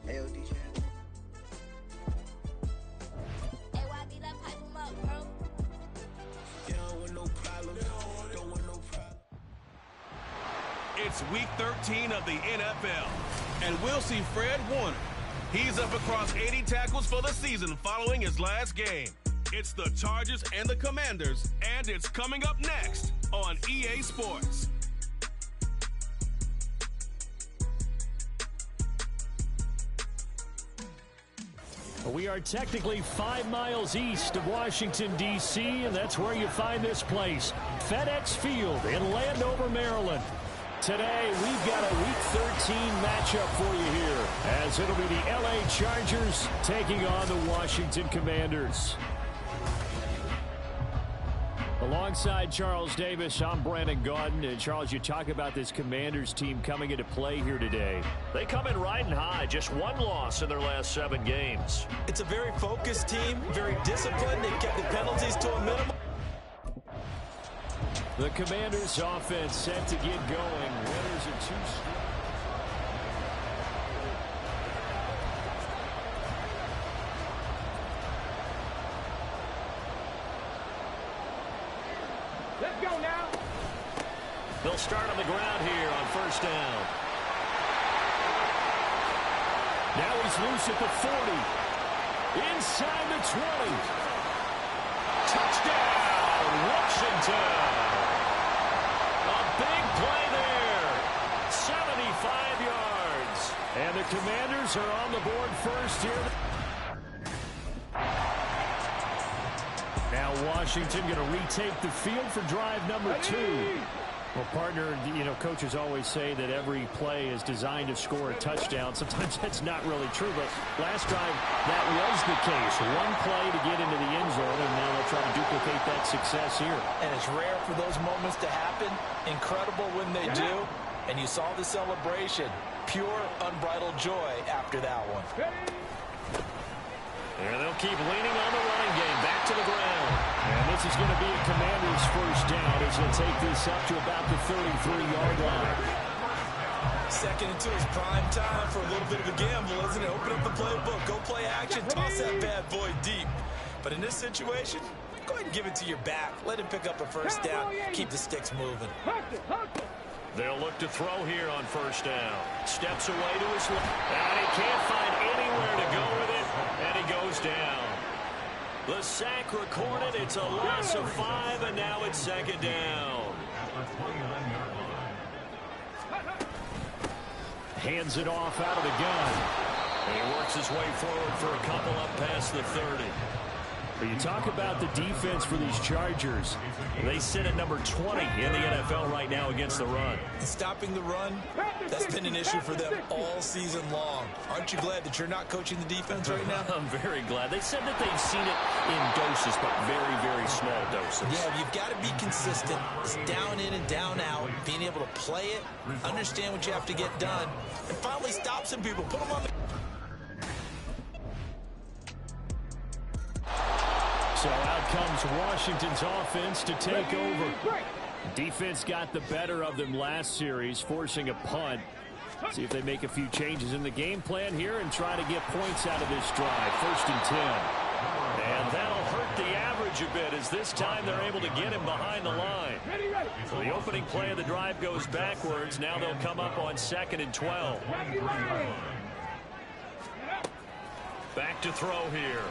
Hey, DJ. Hey, YB, that pipe him up, bro. You don't want no problem. Don't want no problem. It's week 13 of the NFL, and we'll see Fred Warner. He's up across 80 tackles for the season following his last game. It's the Chargers and the Commanders, and it's coming up next on EA Sports. We are technically 5 miles east of Washington, D.C., and that's where you find this place, FedEx Field in Landover, Maryland. Today, we've got a Week 13 matchup for you here, as it'll be the L.A. Chargers taking on the Washington Commanders. Alongside Charles Davis, I'm Brandon Gaudin. And Charles, you talk about this Commanders team coming into play here today. They come in riding high, just one loss in their last 7 games. It's a very focused team, very disciplined. They've kept the penalties to a minimum. The Commanders' offense set to get going. Winners of 2 straight. Let's go now. They'll start on the ground here on first down. Now he's loose at the 40. Inside the 20. Touchdown, Washington. A big play there. 75 yards. And the Commanders are on the board first here. Now Washington going to retake the field for drive number 2. Well, partner, you know, coaches always say that every play is designed to score a touchdown. Sometimes that's not really true, but last drive, that was the case. One play to get into the end zone, and now they'll try to duplicate that success here. And it's rare for those moments to happen. Incredible when they do. And you saw the celebration. Pure, unbridled joy after that one. And they'll keep leaning on the running game. Back to the ground. And this is going to be a Commander's first down as they'll take this up to about the 33-yard line. Second and 2 is prime time for a little bit of a gamble, isn't it? Open up the playbook. Go play action. Toss that bad boy deep. But in this situation, go ahead and give it to your back. Let him pick up a first down. Keep the sticks moving. They'll look to throw here on first down. Steps away to his left. And he can't find anywhere to go with it. And he goes down. The sack recorded. It's a loss of 5, and now it's second down. Hands it off out of the gun. And he works his way forward for a couple up past the 30. But you talk about the defense for these Chargers. They sit at number 20 in the NFL right now against the run. Stopping the run, that's been an issue for them all season long. Aren't you glad that you're not coaching the defense right now? I'm very glad. They said that they've seen it in doses, but very, very small doses. Yeah, you've got to be consistent. It's down in and down out. Being able to play it, understand what you have to get done, and finally stop some people. Put them on the... So out comes Washington's offense to take over. Defense got the better of them last series, forcing a punt. See if they make a few changes in the game plan here and try to get points out of this drive. 1st and 10. And that'll hurt the average a bit as this time they're able to get him behind the line. So the opening play of the drive goes backwards. Now they'll come up on 2nd and 12. Back to throw here.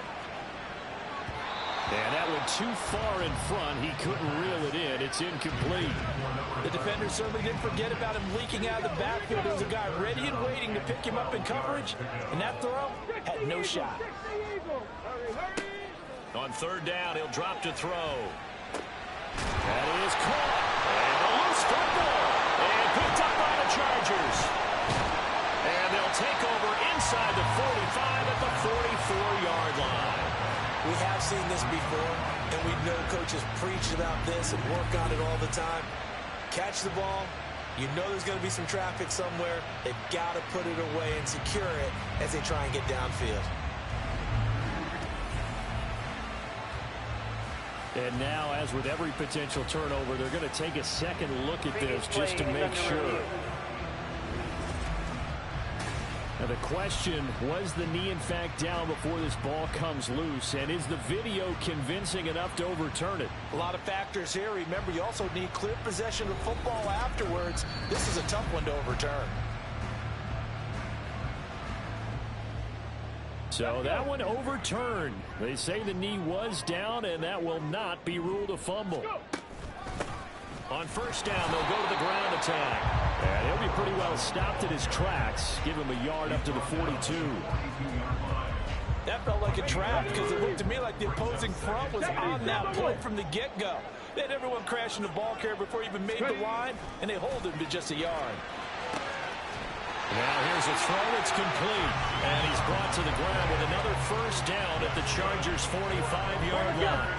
And that went too far in front. He couldn't reel it in. It's incomplete. The defender certainly didn't forget about him leaking out of the backfield. There was a guy ready and waiting to pick him up in coverage, and that throw had no shot. On 3rd down, he'll drop to throw. That is caught. And a loose football. And picked up by the Chargers. And they'll take over inside the 45 at the 44-yard line. We have seen this before, and we know coaches preach about this and work on it all the time. Catch the ball. You know there's going to be some traffic somewhere. They've got to put it away and secure it as they try and get downfield. And now, as with every potential turnover, they're going to take a second look at this just to make sure. The question, was the knee in fact down before this ball comes loose? And is the video convincing enough to overturn it? A lot of factors here. Remember, you also need clear possession of football afterwards. This is a tough one to overturn. So that one overturned. They say the knee was down, and that will not be ruled a fumble. On first down, they'll go to the ground attack. And he'll be pretty well stopped in his tracks. Give him a yard up to the 42. That felt like a trap because it looked to me like the opposing front was on that point from the get-go. They had everyone crashing the ball carrier before he even made the line, and they hold him to just a yard. Now here's a throw. It's complete. And he's brought to the ground with another first down at the Chargers' 45-yard line.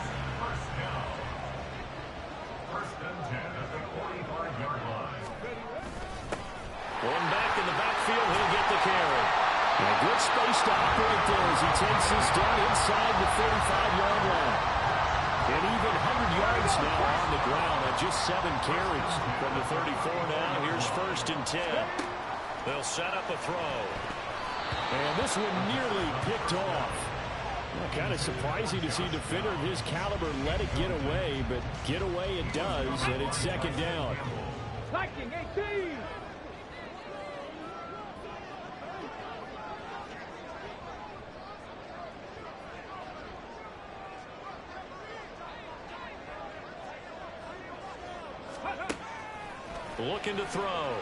One back in the backfield, he'll get the carry. And a good space to operate there as he takes this down inside the 35-yard line. And even 100 yards now on the ground on just 7 carries. From the 34 now, here's 1st and 10. They'll set up a throw. And this one nearly picked off. Well, kind of surprising to see a defender of his caliber let it get away, but get away it does, and it's 2nd down. Liking 18. Looking to throw.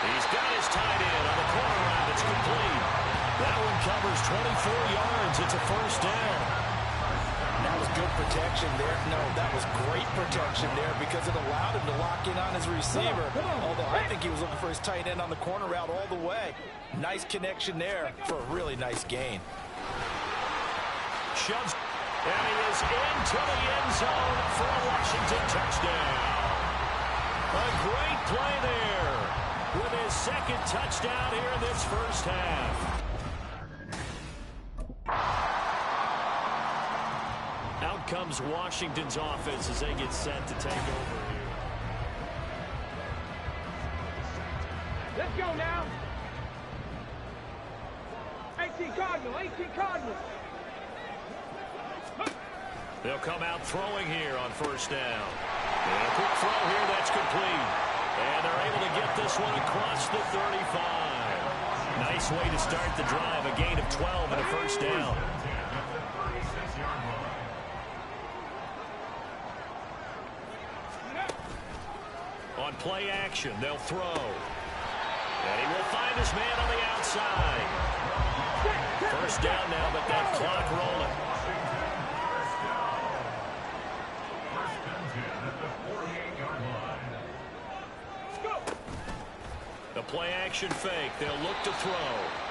He's got his tight end on the corner route. It's complete. That one covers 24 yards. It's a 1st down. That was good protection there. No, that was great protection there because it allowed him to lock in on his receiver. Although I think he was looking for his tight end on the corner route all the way. Nice connection there for a really nice gain. Shoves. And he is into the end zone for a Washington touchdown. A great play there with his 2nd touchdown here in this first half. Out comes Washington's offense as they get set to take over here. Let's go now. 18 Cardinal, 18 Cardinal. They'll come out throwing here on 1st down. And a quick throw here that's complete. And they're able to get this one across the 35. Nice way to start the drive. A gain of 12 and a 1st down. On play action, they'll throw. And he will find his man on the outside. 1st down now, but that clock rolling. The play-action fake. They'll look to throw.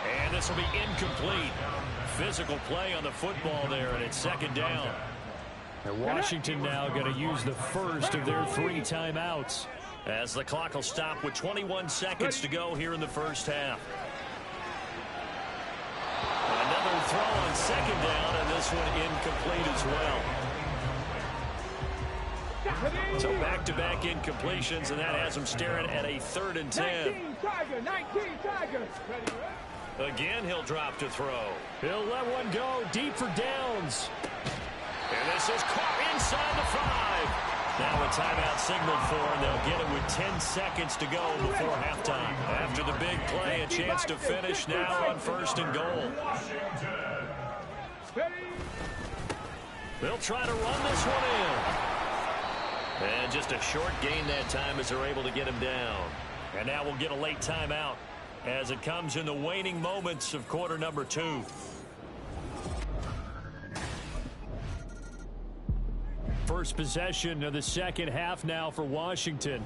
And this will be incomplete. Physical play on the football there, and it's 2nd down. And Washington now going to use the first of their 3 timeouts as the clock will stop with 21 seconds to go here in the first half. Another throw on 2nd down, and this one incomplete as well. So back-to-back incompletions, and that has them staring at a 3rd and 10. 19 Tiger. Again, he'll drop to throw. He'll let one go deep for downs. And this is caught inside the 5. Now a timeout signaled for, and they'll get it with 10 seconds to go before halftime. After the big play, a chance to finish now on 1st and goal. They'll try to run this one in. And just a short gain that time as they're able to get him down. And now we'll get a late timeout as it comes in the waning moments of quarter number 2. First possession of the 2nd half now for Washington.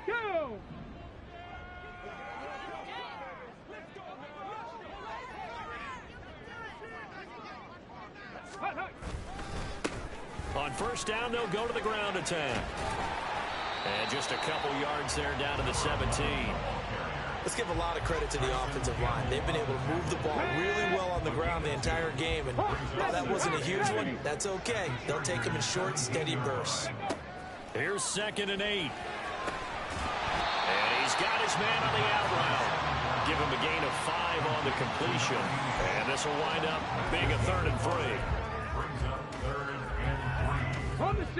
Go! On 1st down, they'll go to the ground attack. And just a couple yards there down to the 17. Let's give a lot of credit to the offensive line. They've been able to move the ball really well on the ground the entire game. And while that wasn't a huge one, that's okay. They'll take them in short, steady bursts. Here's 2nd and 8. And he's got his man on the out route. Give him a gain of 5 on the completion. And this will wind up being a 3rd and 3.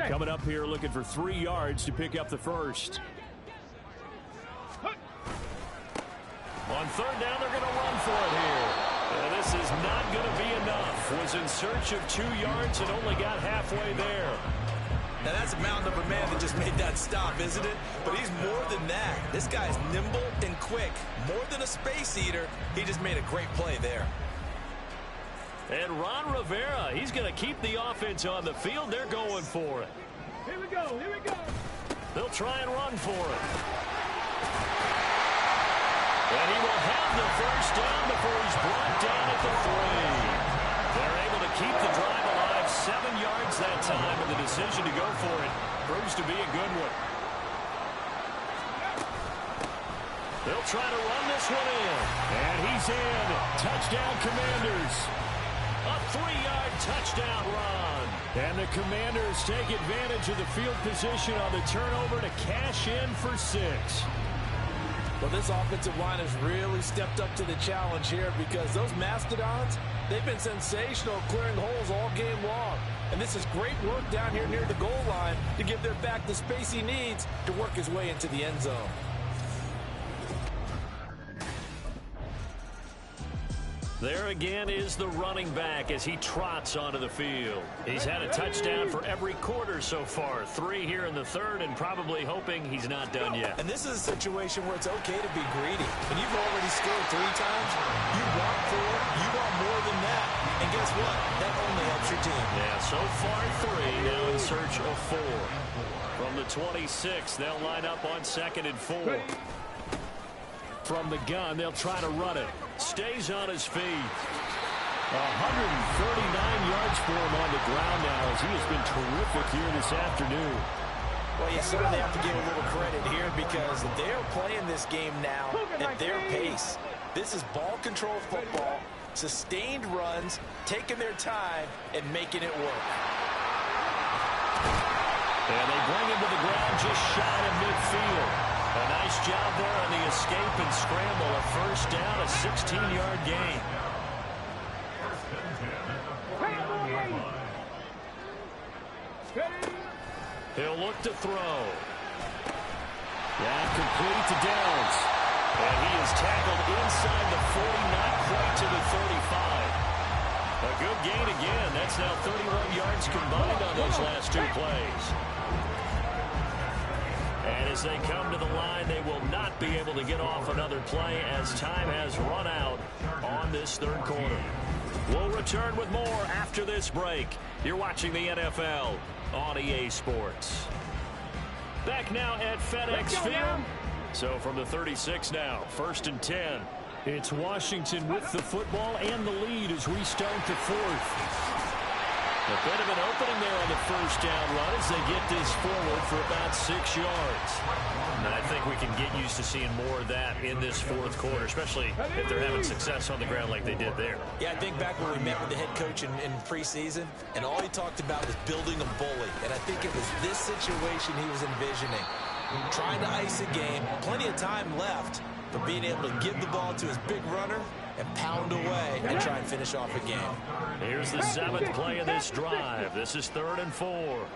Coming up here looking for 3 yards to pick up the first. On 3rd down, they're going to run for it here. And this is not going to be enough. Was in search of 2 yards and only got halfway there. Now, that's a mountain of a man that just made that stop, isn't it? But he's more than that. This guy's nimble and quick. More than a space eater, he just made a great play there. And Ron Rivera, he's going to keep the offense on the field. They're going for it. Here we go, here we go. They'll try and run for it. And he will have the first down before he's brought down at the 3. They're able to keep the drive alive, 7 yards that time, and the decision to go for it proves to be a good one. They'll try to run this one in. And he's in. Touchdown, Commanders. A 3-yard touchdown run. And the Commanders take advantage of the field position on the turnover to cash in for 6. Well, this offensive line has really stepped up to the challenge here because those Mastodons, they've been sensational clearing holes all game long. And this is great work down here near the goal line to give their back the space he needs to work his way into the end zone. There again is the running back as he trots onto the field. He's had a touchdown for every quarter so far. 3 here in the 3rd and probably hoping he's not done yet. And this is a situation where it's okay to be greedy. When you've already scored 3 times, you want 4, you want more than that. And guess what? That only helps your team. Yeah, so far 3, now in search of 4. From the 26, they'll line up on 2nd and 4. From the gun, they'll try to run it. Stays on his feet. 139 yards for him on the ground now as he has been terrific here this afternoon. Well, you certainly have to give a little credit here because they're playing this game now at their pace. This is ball control football, sustained runs, taking their time, and making it work. And they bring him to the ground just shy of midfield. A nice job there on the escape and scramble. A first down, a 16-yard gain. He'll look to throw. Yeah, complete to Downs. And he is tackled inside the 40, not quite to the 35. A good gain again. That's now 31 yards combined on those last 2 plays. And as they come to the line, they will not be able to get off another play as time has run out on this 3rd quarter. We'll return with more after this break. You're watching the NFL on EA Sports. Back now at FedEx Field. So from the 36 now, 1st and 10. It's Washington with the football and the lead as we start the 4th. A bit of an opening there on the first down run as they get this forward for about 6 yards. And I think we can get used to seeing more of that in this 4th quarter, especially if they're having success on the ground like they did there. Yeah, I think back when we met with the head coach in preseason, and all he talked about was building a bully. And I think it was this situation he was envisioning. Trying to ice a game, plenty of time left, but being able to give the ball to his big runner and pound away and try and finish off a game. Here's the 7th play of this drive. This is 3rd and 4.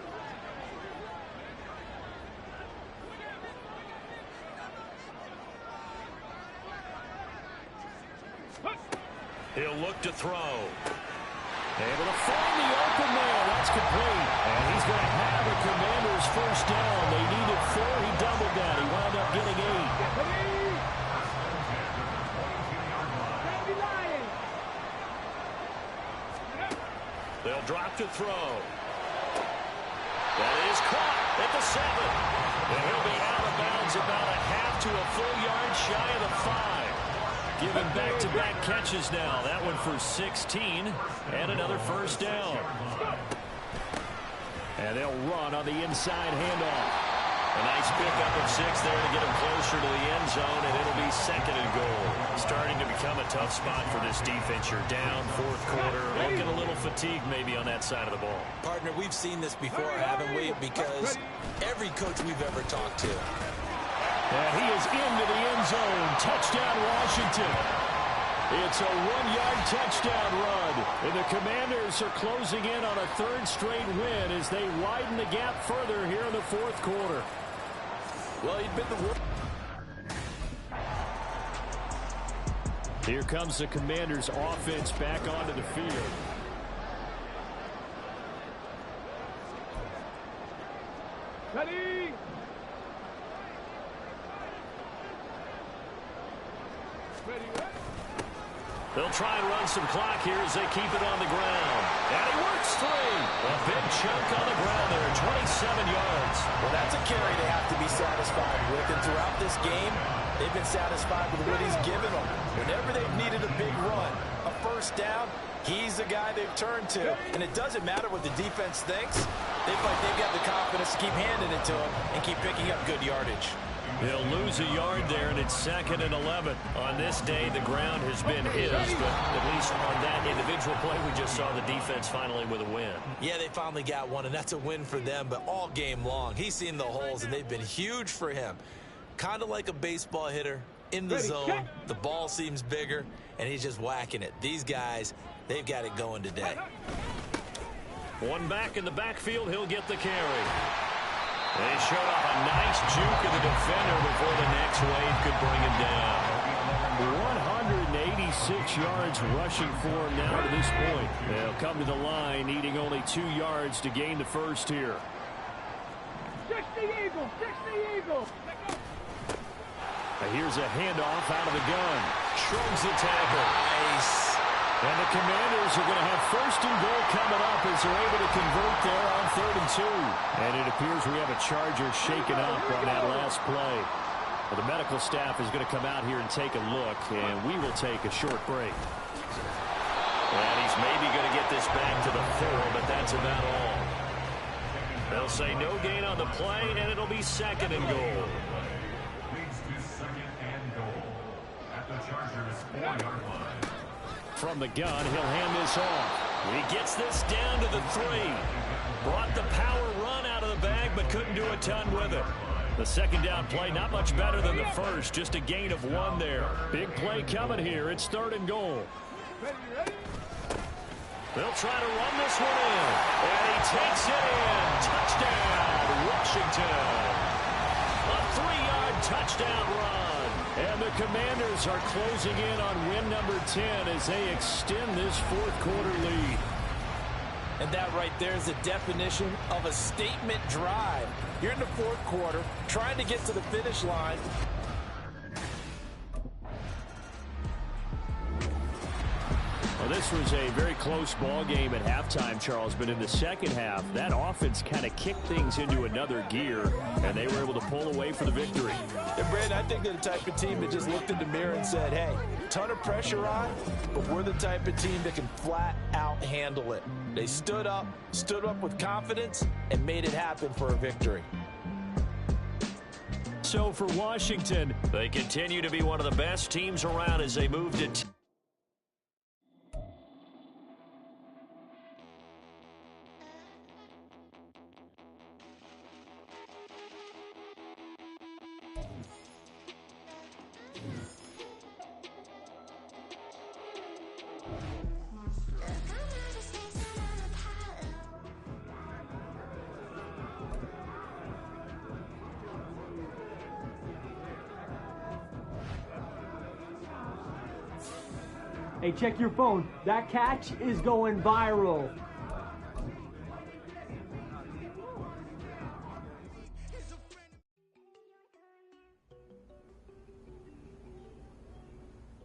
He'll look to throw. Able to find the open man. That's complete. And he's going to have a Commanders first down. They needed 4. He doubled that. He wound up getting 8. They'll drop to throw. That is caught at the 7. And he'll be out of bounds about a half to a full yard shy of the 5. Given back-to-back catches now. That one for 16 and another first down. And they'll run on the inside handoff. A nice pickup of 6 there to get him closer to the end zone, and it'll be 2nd and goal. Starting to become a tough spot for this defense. You're down 4th quarter, looking a little fatigued maybe on that side of the ball. Partner, we've seen this before, haven't we? Because every coach we've ever talked to. And he is into the end zone. Touchdown, Washington. It's a 1-yard touchdown run. And the Commanders are closing in on a 3rd straight win as they widen the gap further here in the 4th quarter. Well, he'd been the Here comes the Commanders' offense back onto the field. Ready? They'll try and run some clock here as they keep it on the ground. And he works 3. A big chunk on the ground there, 27 yards. Well, that's a carry they have to be satisfied with. And throughout this game, they've been satisfied with what he's given them. Whenever they've needed a big run, a 1st down, he's the guy they've turned to. And it doesn't matter what the defense thinks. They feel like they've got the confidence to keep handing it to him and keep picking up good yardage. They'll lose a yard there, and it's 2nd and 11. On this day, the ground has been his, but at least on that individual play, we just saw the defense finally with a win. Yeah, they finally got one, and that's a win for them, but all game long, he's seen the holes, and they've been huge for him. Kind of like a baseball hitter in the zone. The ball seems bigger, and he's just whacking it. These guys, they've got it going today. One back in the backfield, he'll get the carry. They showed up a nice juke of the defender before the next wave could bring him down. 186 yards rushing for him now to this point. They'll come to the line needing only 2 yards to gain the 1st here. 60 Eagles, 60 Eagles. Here's a handoff out of the gun. Shrugs the tackle. Nice. And the Commanders are going to have 1st and goal coming up as they're able to convert there on 3rd and 2. And it appears we have a Charger shaken up on that last play. Well, the medical staff is going to come out here and take a look, and we will take a short break. And he's maybe going to get this back to the 4, but that's about all. They'll say no gain on the play, and it'll be 2nd and goal. Leads to 2nd and goal at the Chargers' 4-yard line. From the gun, he'll hand this off. He gets this down to the 3. Brought the power run out of the bag, but couldn't do a ton with it. The 2nd down play, not much better than the 1st, just a gain of 1 there. Big play coming here. It's 3rd and goal. They'll try to run this one in. And he takes it in. Touchdown, Washington. A 3-yard touchdown run. And the Commanders are closing in on win number 10 as they extend this 4th quarter lead. And that right there is the definition of a statement drive. You're in the 4th quarter, trying to get to the finish line. Well, this was a very close ball game at halftime, Charles, but in the 2nd half, that offense kind of kicked things into another gear, and they were able to pull away for the victory. And Brandon, I think they're the type of team that just looked in the mirror and said, hey, ton of pressure on, but we're the type of team that can flat out handle it. They stood up with confidence, and made it happen for a victory. So for Washington, they continue to be one of the best teams around as they move to Hey, check your phone. That catch is going viral.